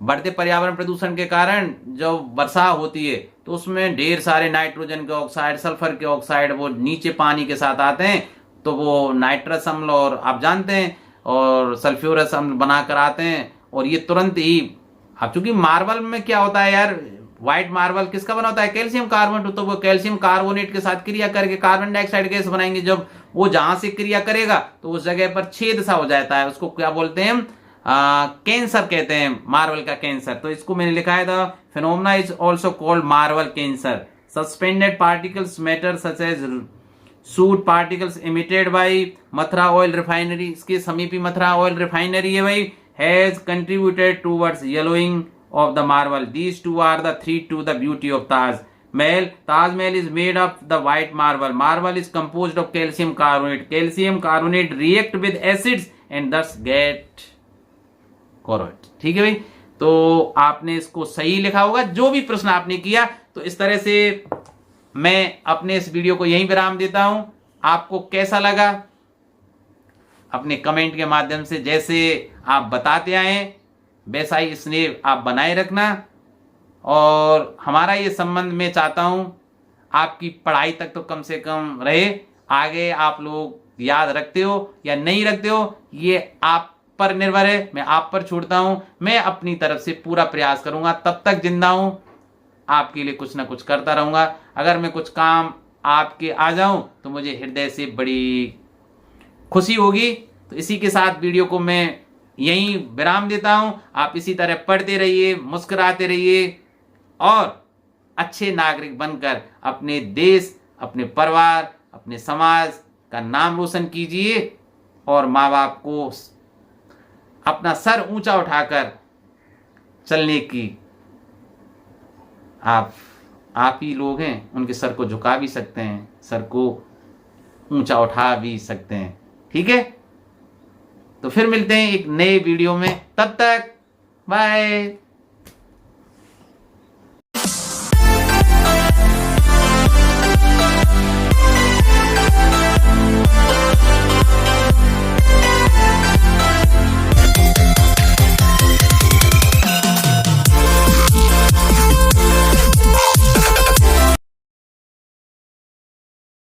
बढ़ते पर्यावरण प्रदूषण के कारण जब वर्षा होती है तो उसमें ढेर सारे नाइट्रोजन के ऑक्साइड, सल्फर के ऑक्साइड वो नीचे पानी के साथ आते हैं, तो वो नाइट्रस अम्ल और आप जानते हैं और सल्फ्यूरस अम्ल बनाकर आते हैं, और ये तुरंत ही, अब चूंकि मार्बल में क्या होता है यार, व्हाइट मार्बल किसका बना होता है, कैल्शियम कार्बोनेट, तो वो कैल्शियम कार्बोनेट के साथ क्रिया करके कार्बन डाइऑक्साइड गैस बनाएंगे। जब वो जहां से क्रिया करेगा तो उस जगह पर छेद सा हो जाता है, उसको क्या बोलते हैं, कैंसर कहते हैं, मार्बल का कैंसर। तो इसको मैंने लिखा है, the phenomena is also called marble cancer. Suspended particles matter such as soot particles emitted by Mathura oil refinery, इसके समीपी मथुरा ऑयल रिफाइनरी है भाई, has contributed towards yellowing of the marble. These two are the 3 to the beauty of Taj Mahal. Taj Mahal is made of the white marble. Marble is composed of calcium carbonate. Calcium carbonate react with acids and thus get corrode. ठीक है भाई, तो आपने इसको सही लिखा होगा जो भी प्रश्न आपने किया। तो इस तरह से मैं अपने इस वीडियो को यहीं विराम देता हूं। आपको कैसा लगा अपने कमेंट के माध्यम से जैसे आप बताते आए वैसा ही स्नेह आप बनाए रखना, और हमारा ये संबंध मैं चाहता हूं आपकी पढ़ाई तक तो कम से कम रहे। आगे आप लोग याद रखते हो या नहीं रखते हो ये आप पर निर्भर है, मैं आप पर छोड़ता हूं। मैं अपनी तरफ से पूरा प्रयास करूंगा, तब तक जिंदा हूं आपके लिए कुछ ना कुछ करता रहूंगा। अगर मैं कुछ काम आपके आ जाऊं तो मुझे हृदय से बड़ी खुशी होगी। तो इसी के साथ वीडियो को मैं यहीं विराम देता हूं। आप इसी तरह पढ़ते रहिए, मुस्कुराते रहिए और अच्छे नागरिक बनकर अपने देश, अपने परिवार, अपने समाज का नाम रोशन कीजिए और माँ बाप को अपना सर ऊंचा उठाकर चलने की आप ही लोग हैं, उनके सर को झुका भी सकते हैं, सर को ऊंचा उठा भी सकते हैं। ठीक है, तो फिर मिलते हैं एक नए वीडियो में, तब तक बाय।